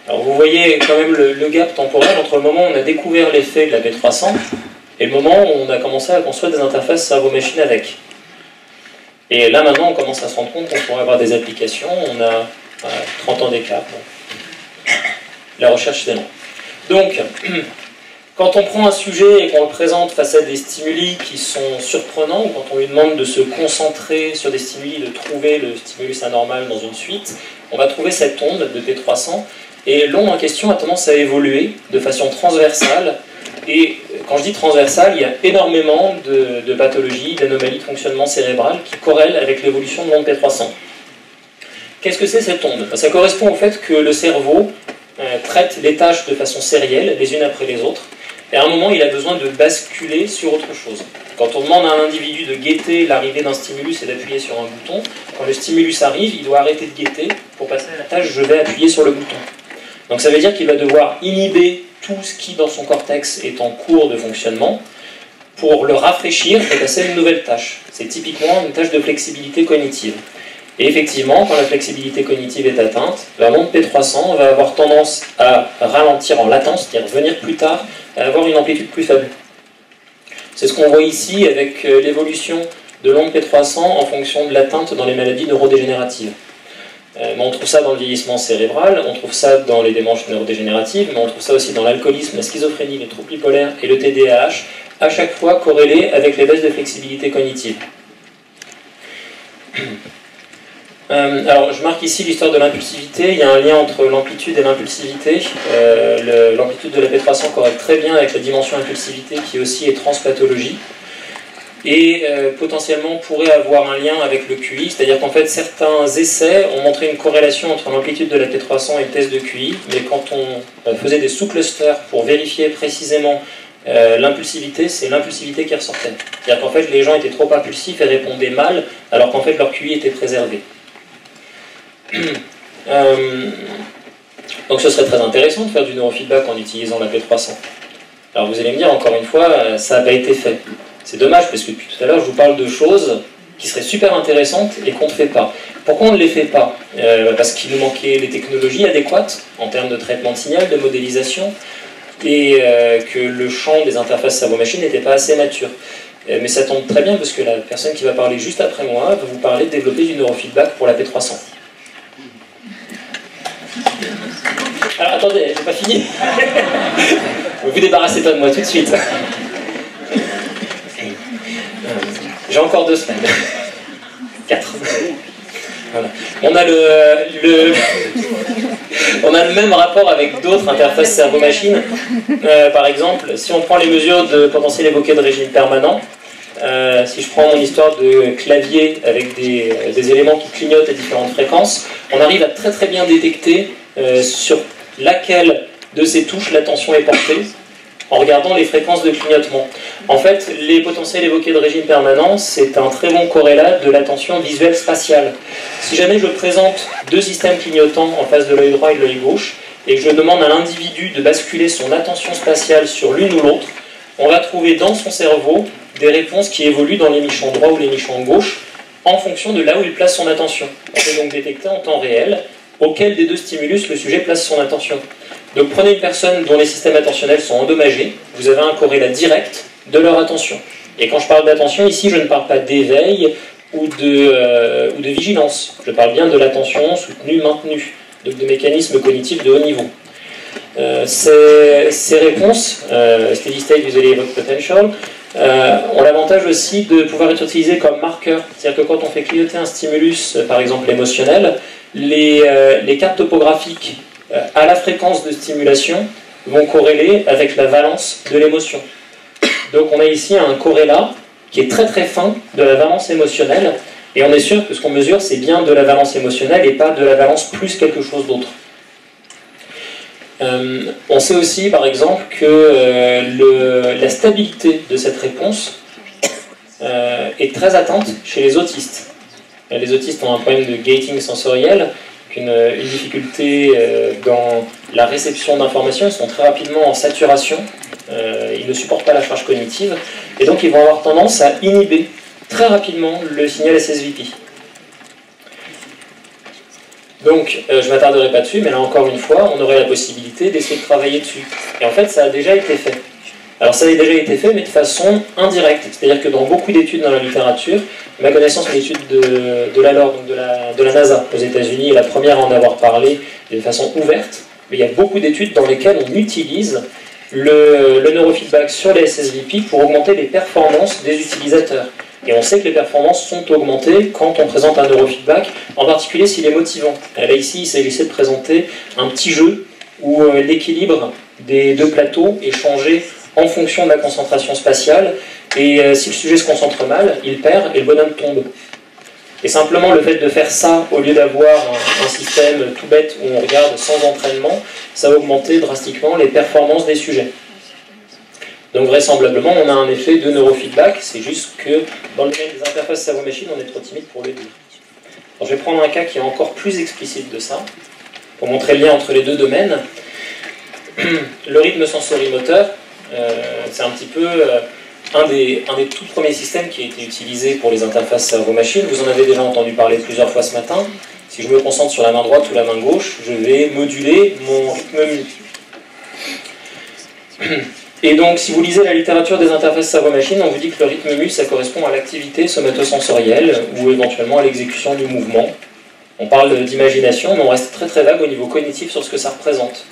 Alors, vous voyez quand même le gap temporel entre le moment où on a découvert l'effet de la P300 et le moment où on a commencé à construire des interfaces cerveau-machine avec. Et là, maintenant, on commence à se rendre compte qu'on pourrait avoir des applications. On a 30 ans d'écart. Bon. La recherche, c'est long. Donc, quand on prend un sujet et qu'on le présente face à des stimuli qui sont surprenants, ou quand on lui demande de se concentrer sur des stimuli, de trouver le stimulus anormal dans une suite, on va trouver cette onde de P300, et l'onde en question a tendance à évoluer de façon transversale, et quand je dis transversale, il y a énormément de pathologies, d'anomalies de fonctionnement cérébral qui corrèlent avec l'évolution de l'onde P300. Qu'est-ce que c'est cette onde? Ça correspond au fait que le cerveau traite les tâches de façon sérielle, les unes après les autres, et à un moment il a besoin de basculer sur autre chose. Quand on demande à un individu de guetter l'arrivée d'un stimulus et d'appuyer sur un bouton, quand le stimulus arrive, il doit arrêter de guetter pour passer à la tâche je vais appuyer sur le bouton. Donc ça veut dire qu'il va devoir inhiber tout ce qui dans son cortex est en cours de fonctionnement pour le rafraîchir et passer à une nouvelle tâche. C'est typiquement une tâche de flexibilité cognitive. Et effectivement, quand la flexibilité cognitive est atteinte, la onde P300 va avoir tendance à ralentir en latence, c'est-à-dire venir plus tard, à avoir une amplitude plus faible. C'est ce qu'on voit ici avec l'évolution de l'onde P300 en fonction de l'atteinte dans les maladies neurodégénératives. Mais on trouve ça dans le vieillissement cérébral, on trouve ça dans les démences neurodégénératives, mais on trouve ça aussi dans l'alcoolisme, la schizophrénie, les troubles bipolaires et le TDAH, à chaque fois corrélés avec les baisses de flexibilité cognitive. Alors, je marque ici l'histoire de l'impulsivité. Il y a un lien entre l'amplitude et l'impulsivité. L'amplitude de la P300 corrèle très bien avec la dimension impulsivité qui aussi est transpathologie. Et potentiellement pourrait avoir un lien avec le QI, c'est-à-dire qu'en fait certains essais ont montré une corrélation entre l'amplitude de la P300 et le test de QI, mais quand on faisait des sous-clusters pour vérifier précisément l'impulsivité, c'est l'impulsivité qui ressortait. C'est-à-dire qu'en fait les gens étaient trop impulsifs et répondaient mal, alors qu'en fait leur QI était préservé. Donc ce serait très intéressant de faire du neurofeedback en utilisant la P300. Alors vous allez me dire, encore une fois, ça n'a pas été fait. C'est dommage, parce que depuis tout à l'heure, je vous parle de choses qui seraient super intéressantes et qu'on ne fait pas. Pourquoi on ne les fait pas? Parce qu'il nous manquait les technologies adéquates en termes de traitement de signal, de modélisation, et que le champ des interfaces cerveau-machine n'était pas assez mature. Mais ça tombe très bien, parce que la personne qui va parler juste après moi va vous parler de développer du neurofeedback pour la P300. Alors attendez, j'ai pas fini. Ne vous débarrassez pas de moi tout de suite. J'ai encore 2 semaines. 4. Voilà. On a le même rapport avec d'autres interfaces cerveau-machine. Par exemple, si on prend les mesures de potentiel évoqué de régime permanent, si je prends mon histoire de clavier avec des éléments qui clignotent à différentes fréquences, on arrive à très très bien détecter sur laquelle de ces touches l'attention est portée en regardant les fréquences de clignotement. En fait, les potentiels évoqués de régime permanent, c'est un très bon corrélat de l'attention visuelle spatiale. Si jamais je présente 2 systèmes clignotants en face de l'œil droit et de l'œil gauche, et que je demande à l'individu de basculer son attention spatiale sur l'une ou l'autre, on va trouver dans son cerveau des réponses qui évoluent dans l'hémichon droit ou l'hémichon gauche, en fonction de là où il place son attention. On peut donc détecter en temps réel auquel des 2 stimulus le sujet place son attention. Donc prenez une personne dont les systèmes attentionnels sont endommagés, vous avez un corrélat direct de leur attention. Et quand je parle d'attention, ici je ne parle pas d'éveil ou de vigilance, je parle bien de l'attention soutenue, maintenue, donc de mécanismes cognitifs de haut niveau. Ces réponses, Steady State Visually Evoked Potential, ont l'avantage aussi de pouvoir être utilisées comme marqueurs. C'est-à-dire que quand on fait clignoter un stimulus, par exemple émotionnel, les cartes topographiques à la fréquence de stimulation vont corréler avec la valence de l'émotion. Donc on a ici un corrélat qui est très très fin de la valence émotionnelle, et on est sûr que ce qu'on mesure, c'est bien de la valence émotionnelle et pas de la valence plus quelque chose d'autre. On sait aussi, par exemple, que la stabilité de cette réponse est très atteinte chez les autistes. Les autistes ont un problème de gating sensoriel, une difficulté dans la réception d'informations. Ils sont très rapidement en saturation, ils ne supportent pas la charge cognitive, et donc ils vont avoir tendance à inhiber très rapidement le signal SSVP. Donc, je ne m'attarderai pas dessus, mais là encore une fois, on aurait la possibilité d'essayer de travailler dessus. Et en fait, ça a déjà été fait. Alors, ça a déjà été fait, mais de façon indirecte. C'est-à-dire que dans beaucoup d'études dans la littérature, ma connaissance de l'étude de la LOR, donc de la NASA aux États-Unis, est la première à en avoir parlé de façon ouverte, mais il y a beaucoup d'études dans lesquelles on utilise le neurofeedback sur les SSVP pour augmenter les performances des utilisateurs. Et on sait que les performances sont augmentées quand on présente un neurofeedback, en particulier s'il est motivant. Là, ici, il s'agissait de présenter un petit jeu où l'équilibre des deux plateaux est changé en fonction de la concentration spatiale, et si le sujet se concentre mal, il perd et le bonhomme tombe. Et simplement le fait de faire ça, au lieu d'avoir un système tout bête où on regarde sans entraînement, ça va augmenter drastiquement les performances des sujets. Donc vraisemblablement, on a un effet de neurofeedback, c'est juste que dans le domaine des interfaces cerveau-machine, on est trop timide pour le dire. Alors, je vais prendre un cas qui est encore plus explicite de ça, pour montrer le lien entre les deux domaines. Le rythme sensorimoteur, c'est un petit peu un des tout premiers systèmes qui a été utilisé pour les interfaces cerveau-machine. Vous en avez déjà entendu parler plusieurs fois ce matin. Si je me concentre sur la main droite ou la main gauche, je vais moduler mon rythme mu. Et donc, si vous lisez la littérature des interfaces cerveau-machine, on vous dit que le rythme mu, ça correspond à l'activité somatosensorielle ou éventuellement à l'exécution du mouvement. On parle d'imagination, mais on reste très très vague au niveau cognitif sur ce que ça représente.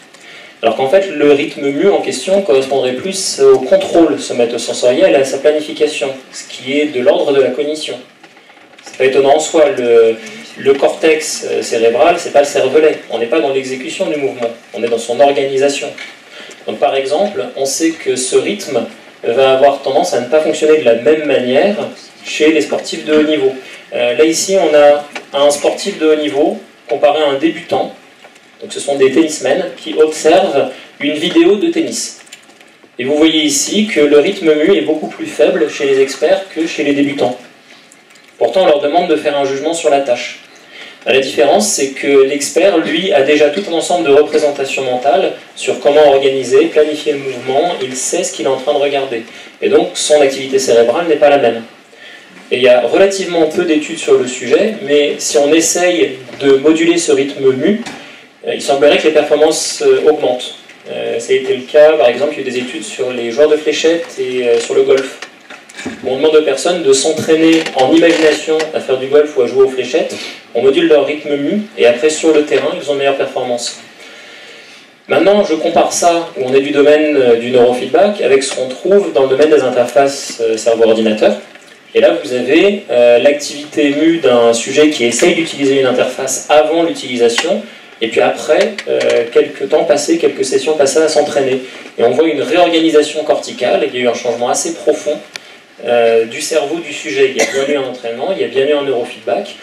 Alors qu'en fait, le rythme mu en question correspondrait plus au contrôle somatosensoriel et à sa planification, ce qui est de l'ordre de la cognition. C'est pas étonnant en soi, le cortex cérébral, c'est pas le cervelet. On n'est pas dans l'exécution du mouvement, on est dans son organisation. Donc par exemple, on sait que ce rythme va avoir tendance à ne pas fonctionner de la même manière chez les sportifs de haut niveau. Là ici, on a un sportif de haut niveau comparé à un débutant. Donc ce sont des tennismen qui observent une vidéo de tennis. Et vous voyez ici que le rythme mu est beaucoup plus faible chez les experts que chez les débutants. Pourtant, on leur demande de faire un jugement sur la tâche. La différence, c'est que l'expert, lui, a déjà tout un ensemble de représentations mentales sur comment organiser, planifier le mouvement, il sait ce qu'il est en train de regarder. Et donc, son activité cérébrale n'est pas la même. Et il y a relativement peu d'études sur le sujet, mais si on essaye de moduler ce rythme mu, il semblerait que les performances augmentent. Ça a été le cas, par exemple, il y a eu des études sur les joueurs de fléchettes et sur le golf. On demande aux personnes de s'entraîner en imagination à faire du golf ou à jouer aux fléchettes, on module leur rythme mu, et après sur le terrain, ils ont de meilleures performances. Maintenant, je compare ça, où on est du domaine du neurofeedback, avec ce qu'on trouve dans le domaine des interfaces cerveau-ordinateur. Et là, vous avez l'activité mu d'un sujet qui essaye d'utiliser une interface avant l'utilisation, et puis après, quelques temps passés, quelques sessions passées à s'entraîner. Et on voit une réorganisation corticale, il y a eu un changement assez profond du cerveau du sujet. Il y a bien eu un entraînement, il y a bien eu un neurofeedback.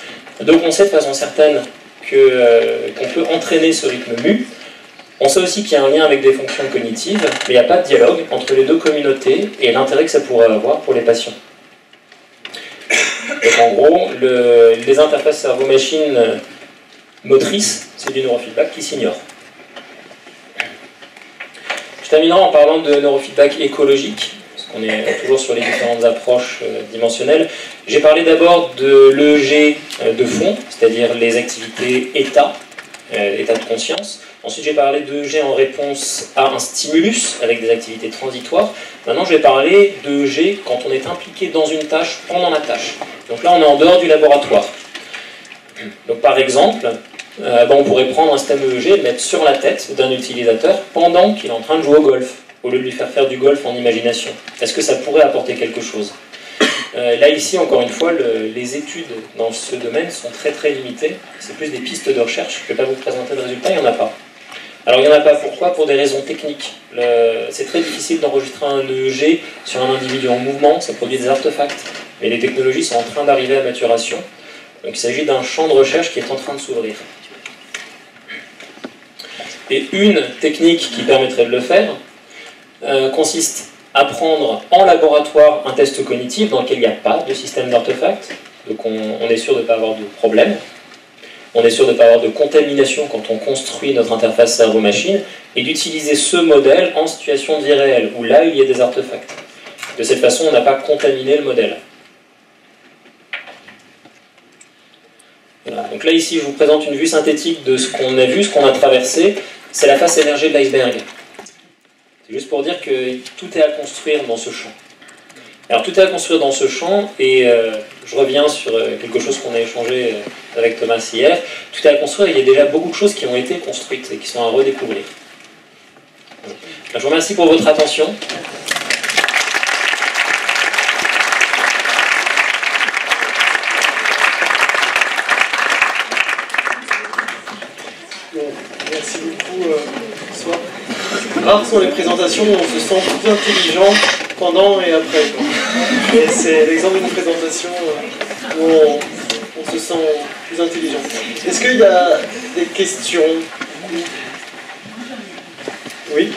Donc on sait de façon certaine qu'on peut entraîner ce rythme mu. On sait aussi qu'il y a un lien avec des fonctions cognitives, mais il n'y a pas de dialogue entre les deux communautés et l'intérêt que ça pourrait avoir pour les patients. Donc en gros, les interfaces cerveau-machine motrices, c'est du neurofeedback qui s'ignore. Je terminerai en parlant de neurofeedback écologique. On est toujours sur les différentes approches dimensionnelles. J'ai parlé d'abord de l'EEG de fond, c'est-à-dire les activités état de conscience. Ensuite, j'ai parlé d'EEG en réponse à un stimulus, avec des activités transitoires. Maintenant, je vais parler d'EEG quand on est impliqué dans une tâche, pendant la tâche. Donc là, on est en dehors du laboratoire. Donc par exemple, on pourrait prendre un système EEG et le mettre sur la tête d'un utilisateur pendant qu'il est en train de jouer au golf, au lieu de lui faire faire du golf en imagination. Est-ce que ça pourrait apporter quelque chose? Là, ici, encore une fois, les études dans ce domaine sont très très limitées. C'est plus des pistes de recherche. Je ne vais pas vous présenter de résultats, il n'y en a pas. Alors, il n'y en a pas, pourquoi? Pour des raisons techniques. C'est très difficile d'enregistrer un EEG sur un individu en mouvement, ça produit des artefacts. Mais les technologies sont en train d'arriver à maturation. Donc, il s'agit d'un champ de recherche qui est en train de s'ouvrir. Et une technique qui permettrait de le faire consiste à prendre en laboratoire un test cognitif dans lequel il n'y a pas de système d'artefacts, donc on est sûr de ne pas avoir de problème, on est sûr de ne pas avoir de contamination quand on construit notre interface cerveau-machine, et d'utiliser ce modèle en situation de vie réelle, où là il y a des artefacts. De cette façon, on n'a pas contaminé le modèle. Voilà. Donc là, ici, je vous présente une vue synthétique de ce qu'on a vu, ce qu'on a traversé. C'est la face émergée de l'iceberg. C'est juste pour dire que tout est à construire dans ce champ. Alors, tout est à construire dans ce champ, et je reviens sur quelque chose qu'on a échangé avec Thomas hier. Tout est à construire, il y a déjà beaucoup de choses qui ont été construites et qui sont à redécouvrir. Alors, je vous remercie pour votre attention. Merci beaucoup, Soir. Rares sont les présentations où on se sent plus intelligent pendant et après. Et c'est l'exemple d'une présentation où on se sent plus intelligent. Est-ce qu'il y a des questions? Oui?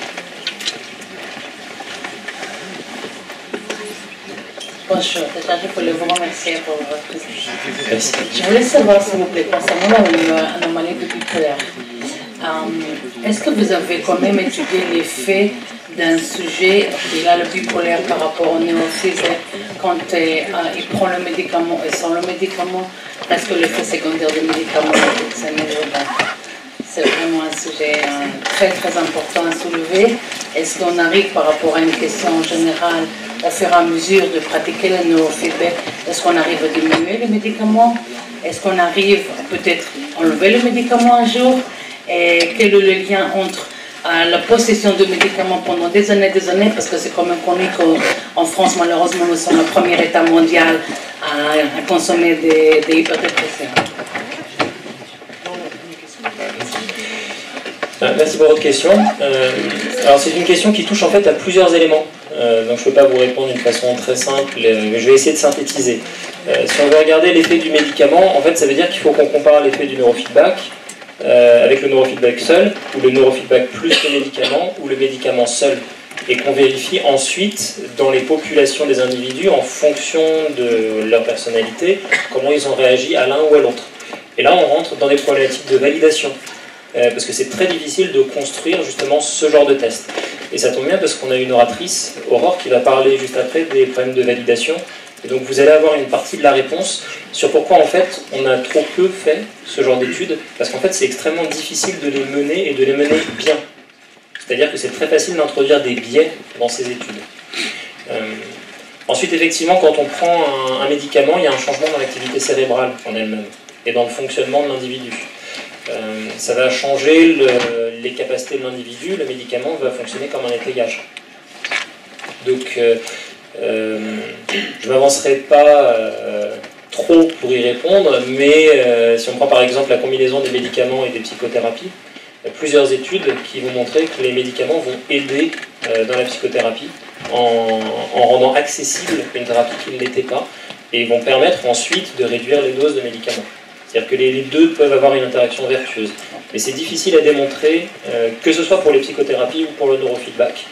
Bonjour, déjà je voulais vous remercier pour votre présentation. Je voulais savoir, s'il vous plaît, concernant l'anomalie de bipolaire, est-ce que vous avez quand même étudié l'effet d'un sujet qui a le bipolaire par rapport au néophyte quand il prend le médicament et sans le médicament? Est-ce que l'effet secondaire du médicament c'est vraiment un sujet très très important à soulever. Est-ce qu'on arrive par rapport à une question générale au fur et à mesure de pratiquer le neurofeedback, est-ce qu'on arrive à diminuer les médicaments? Est-ce qu'on arrive à peut-être enlever le médicament un jour? Et quel est le lien entre la possession de médicaments pendant des années, parce que c'est quand même connu qu'en France, malheureusement, nous sommes le premier État mondial à consommer des hyperdépresseurs. Merci pour votre question. Alors c'est une question qui touche en fait à plusieurs éléments. Donc je ne peux pas vous répondre d'une façon très simple, mais je vais essayer de synthétiser. Si on veut regarder l'effet du médicament, en fait ça veut dire qu'il faut qu'on compare l'effet du neurofeedback avec le neurofeedback seul, ou le neurofeedback plus le médicament, ou le médicament seul. Et qu'on vérifie ensuite dans les populations des individus en fonction de leur personnalité, comment ils ont réagi à l'un ou à l'autre. Et là on rentre dans des problématiques de validation. Parce que c'est très difficile de construire justement ce genre de test. Et ça tombe bien parce qu'on a une oratrice, Aurore, qui va parler juste après des problèmes de validation. Et donc vous allez avoir une partie de la réponse sur pourquoi en fait on a trop peu fait ce genre d'études, parce qu'en fait c'est extrêmement difficile de les mener et de les mener bien. C'est-à-dire que c'est très facile d'introduire des biais dans ces études. Ensuite effectivement quand on prend un médicament, il y a un changement dans l'activité cérébrale en elle-même et dans le fonctionnement de l'individu. Ça va changer les capacités de l'individu, le médicament va fonctionner comme un étayage. Donc je ne m'avancerai pas trop pour y répondre, mais si on prend par exemple la combinaison des médicaments et des psychothérapies, il y a plusieurs études qui vont montrer que les médicaments vont aider dans la psychothérapie en rendant accessible une thérapie qui ne l'était pas, et vont permettre ensuite de réduire les doses de médicaments. C'est-à-dire que les deux peuvent avoir une interaction vertueuse. Mais c'est difficile à démontrer, que ce soit pour les psychothérapies ou pour le neurofeedback.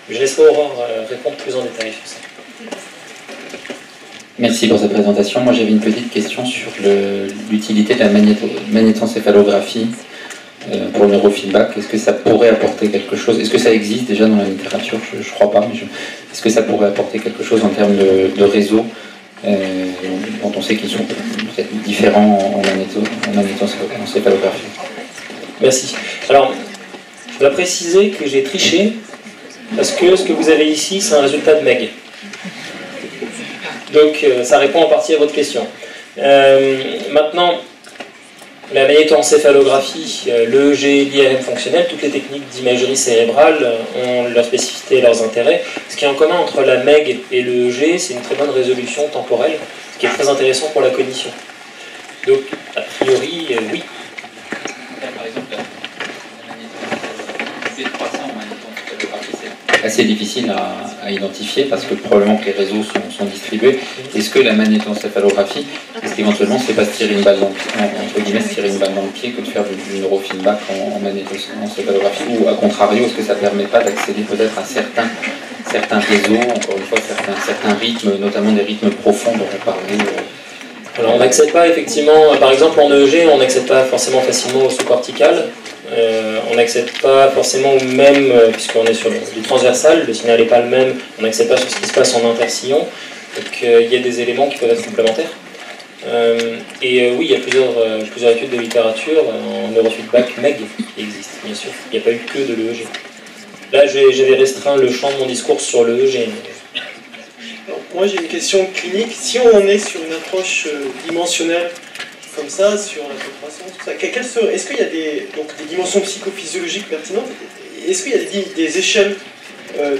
Je laisserai Aurore répondre plus en détail sur ça. Merci pour cette présentation. Moi j'avais une petite question sur l'utilité de la magnétoencéphalographie pour le neurofeedback. Est-ce que ça pourrait apporter quelque chose? Est-ce que ça existe déjà dans la littérature? Je ne crois pas, mais est-ce que ça pourrait apporter quelque chose en termes de réseau dont on sait qu'ils sont peut-être différents en magnétoencéphalographie? Merci. Alors, je dois préciser que j'ai triché, parce que ce que vous avez ici, c'est un résultat de MEG. Donc, ça répond en partie à votre question. Maintenant, la magnétoencéphalographie, l'EEG, l'IRM fonctionnel, toutes les techniques d'imagerie cérébrale ont leurs spécificités et leurs intérêts. Ce qui est en commun entre la MEG et l'EEG, c'est une très bonne résolution temporelle, ce qui est très intéressant pour la cognition. Donc, a priori, oui. Par exemple, la B300 en magnétoencéphalographie, c'est assez difficile à identifier parce que probablement que les réseaux sont distribués. Est-ce que la magnétoencéphalographie, est-ce qu'éventuellement c'est pas se tirer une balle dans le pied, entre guillemets, se tirer une balle dans le pied que de faire du neurofeedback en magnétoencéphalographie, ou à contrario, est-ce que ça ne permet pas d'accéder peut-être à certains réseaux, encore une fois certains rythmes, notamment des rythmes profonds dont on parlait Alors on n'accède pas effectivement, par exemple en EEG, on n'accède pas forcément facilement au sous-cortical. On n'accède pas forcément au même, puisqu'on est sur du transversal, le signal n'est pas le même, on n'accède pas sur ce qui se passe en intersillon, donc il y a des éléments qui peuvent être complémentaires. Oui, il y a plusieurs études de littérature en neurofeedback MEG qui existent, bien sûr. Il n'y a pas eu que de l'EEG. Là, j'avais restreint le champ de mon discours sur l'EEG. Moi, j'ai une question clinique. Si on est sur une approche dimensionnelle, comme ça, sur la croissance, tout ça, est-ce qu'il y a des dimensions psychophysiologiques pertinentes? Est-ce qu'il y a des échelles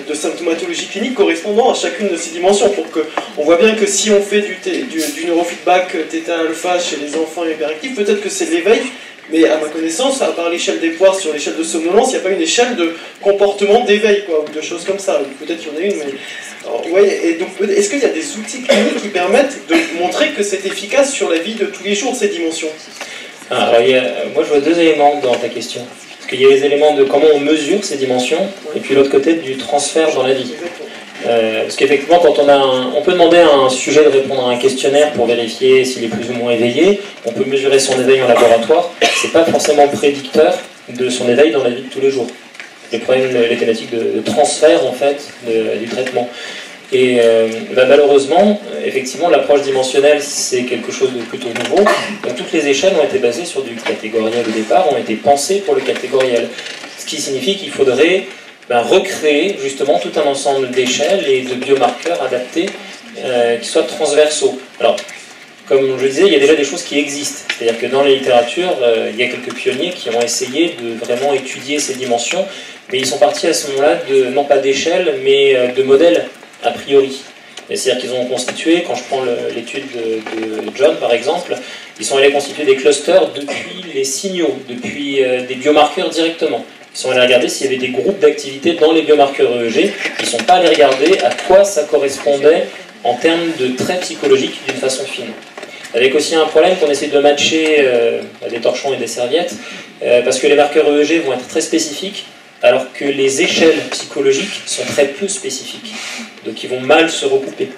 de symptomatologie clinique correspondant à chacune de ces dimensions, pour qu'on voit bien que si on fait du neurofeedback θ-alpha chez les enfants hyperactifs, peut-être que c'est l'éveil, mais à ma connaissance, à part l'échelle des poires sur l'échelle de somnolence, il n'y a pas une échelle de comportement d'éveil, ou de choses comme ça. Peut-être qu'il y en a une, mais... Alors, ouais, et donc, est-ce qu'il y a des outils cliniques qui permettent de montrer que c'est efficace sur la vie de tous les jours, ces dimensions? Alors, moi, je vois deux éléments dans ta question. Parce qu'il y a les éléments de comment on mesure ces dimensions, et puis l'autre côté du transfert dans la vie. Parce qu'effectivement, quand on peut demander à un sujet de répondre à un questionnaire pour vérifier s'il est plus ou moins éveillé, on peut mesurer son éveil en laboratoire, c'est pas forcément prédicteur de son éveil dans la vie de tous les jours. Les problèmes, les thématiques de transfert en fait du traitement. Et malheureusement, effectivement, l'approche dimensionnelle c'est quelque chose de plutôt nouveau. Donc toutes les échelles ont été basées sur du catégoriel au départ, ont été pensées pour le catégoriel. Ce qui signifie qu'il faudrait recréer justement tout un ensemble d'échelles et de biomarqueurs adaptés qui soient transversaux. Alors, comme je le disais, il y a déjà des choses qui existent. C'est-à-dire que dans la littérature, il y a quelques pionniers qui ont essayé de vraiment étudier ces dimensions, mais ils sont partis à ce moment-là non pas d'échelle, mais de modèles a priori. C'est-à-dire qu'ils ont constitué, quand je prends l'étude de John par exemple, ils sont allés constituer des clusters depuis les signaux, depuis des biomarqueurs directement. Ils sont allés regarder s'il y avait des groupes d'activité dans les biomarqueurs EEG. Ils ne sont pas allés regarder à quoi ça correspondait en termes de traits psychologiques d'une façon fine. Avec aussi un problème qu'on essaie de matcher à des torchons et des serviettes, parce que les marqueurs EEG vont être très spécifiques, alors que les échelles psychologiques sont très peu spécifiques. Donc ils vont mal se recouper.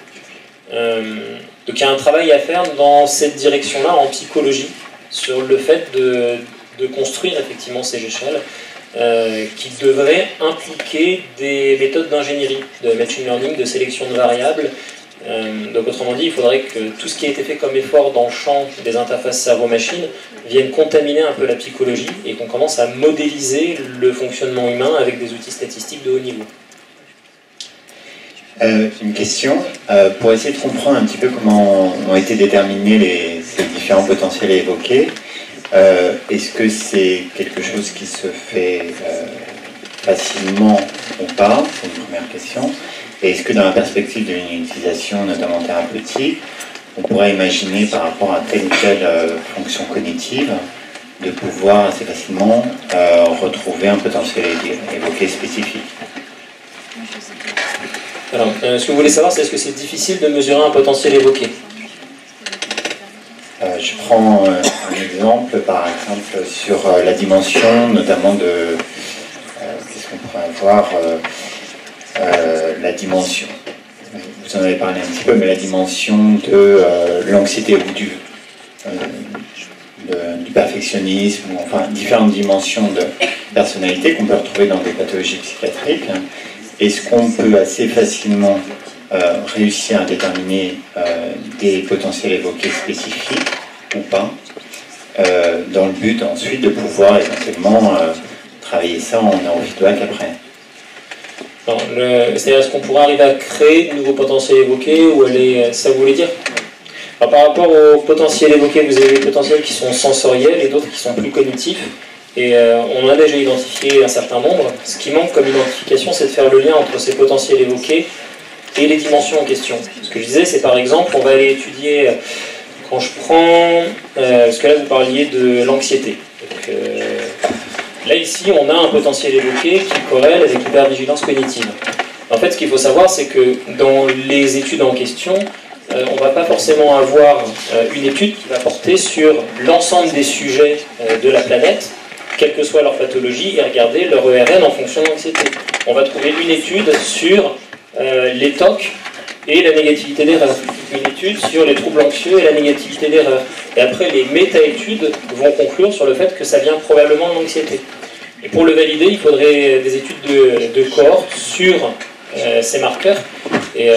Donc il y a un travail à faire dans cette direction-là en psychologie, sur le fait de construire effectivement ces échelles, qui devraient impliquer des méthodes d'ingénierie, de machine learning, de sélection de variables. Donc autrement dit, il faudrait que tout ce qui a été fait comme effort dans le champ des interfaces cerveau-machine vienne contaminer un peu la psychologie et qu'on commence à modéliser le fonctionnement humain avec des outils statistiques de haut niveau. Une question, pour essayer de comprendre un petit peu comment ont été déterminés ces différents potentiels évoqués, est-ce que c'est quelque chose qui se fait facilement ou pas? C'est une première question. Et est-ce que dans la perspective d'une utilisation notamment thérapeutique, on pourrait imaginer par rapport à telle ou telle fonction cognitive de pouvoir assez facilement retrouver un potentiel évoqué spécifique? Alors, ce que vous voulez savoir, c'est est-ce que c'est difficile de mesurer un potentiel évoqué? Je prends un exemple, par exemple, sur la dimension, notamment de... qu'est-ce qu'on pourrait avoir la dimension, vous en avez parlé un petit peu, mais la dimension de l'anxiété ou du perfectionnisme, enfin différentes dimensions de personnalité qu'on peut retrouver dans des pathologies psychiatriques. Est-ce qu'on peut assez facilement réussir à déterminer des potentiels évoqués spécifiques ou pas, dans le but ensuite de pouvoir éventuellement travailler ça en neurofeedback après? C'est-à-dire, est-ce qu'on pourrait arriver à créer de nouveaux potentiels évoqués ou ça vous voulez dire? Alors, par rapport aux potentiels évoqués, vous avez des potentiels qui sont sensoriels et d'autres qui sont plus cognitifs. Et on en a déjà identifié un certain nombre. Ce qui manque comme identification, c'est de faire le lien entre ces potentiels évoqués et les dimensions en question. Ce que je disais, c'est par exemple, on va aller étudier, quand je prends, parce que là vous parliez de l'anxiété. Là ici, on a un potentiel évoqué qui corrèle avec l'hypervigilance cognitive. En fait, ce qu'il faut savoir, c'est que dans les études en question, on ne va pas forcément avoir une étude qui va porter sur l'ensemble des sujets de la planète, quelle que soit leur pathologie, et regarder leur ERN en fonction de l'anxiété. On va trouver une étude sur les TOC et la négativité d'erreur, une étude sur les troubles anxieux et la négativité d'erreur. Et après, les méta-études vont conclure sur le fait que ça vient probablement de l'anxiété. Et pour le valider, il faudrait des études de cohorte sur ces marqueurs. Et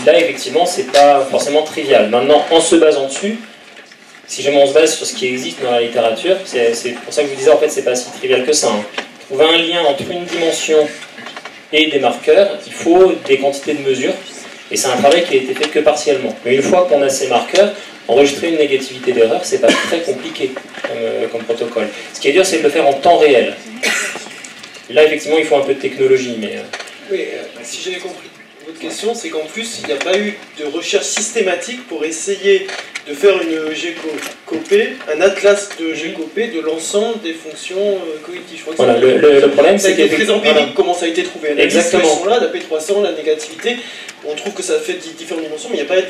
là, effectivement, c'est pas forcément trivial. Maintenant, en se basant dessus, si jamais on se base sur ce qui existe dans la littérature, c'est pour ça que je vous disais, en fait, c'est pas si trivial que ça. Hein. Trouver un lien entre une dimension et des marqueurs, il faut des quantités de mesures, et c'est un travail qui a été fait que partiellement. Mais une fois qu'on a ces marqueurs, enregistrer une négativité d'erreur, c'est pas très compliqué comme protocole. Ce qui est dur, c'est de le faire en temps réel. Là, effectivement, il faut un peu de technologie, mais... Oui, si j'avais compris votre question, c'est qu'en plus, il n'y a pas eu de recherche systématique pour essayer de faire une GCOP, un atlas de GCOP de l'ensemble des fonctions cognitives. Je crois que voilà, le problème, c'est que très empirique comment ça a été trouvé. Exactement. Là, la P300, la négativité, on trouve que ça fait différentes dimensions, mais il n'y a pas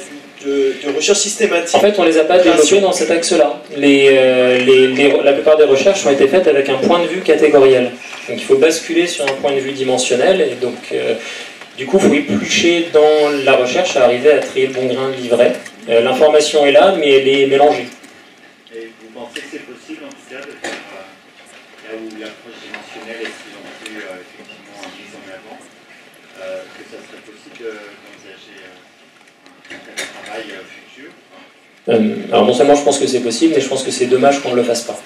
de recherche systématique. En fait, on ne les a pas développées dans cet axe-là. La plupart des recherches ont été faites avec un point de vue catégoriel. Donc il faut basculer sur un point de vue dimensionnel, et donc du coup, il faut éplucher dans la recherche à arriver à trier le bon grain de livret. L'information est là, mais elle est mélangée. Et vous pensez que c'est possible, en tout cas, de faire là où l'approche dimensionnelle est de plus en plus effectivement mise en avant, que ça serait possible d'envisager un travail futur? Alors non seulement je pense que c'est possible, mais je pense que c'est dommage qu'on ne le fasse pas.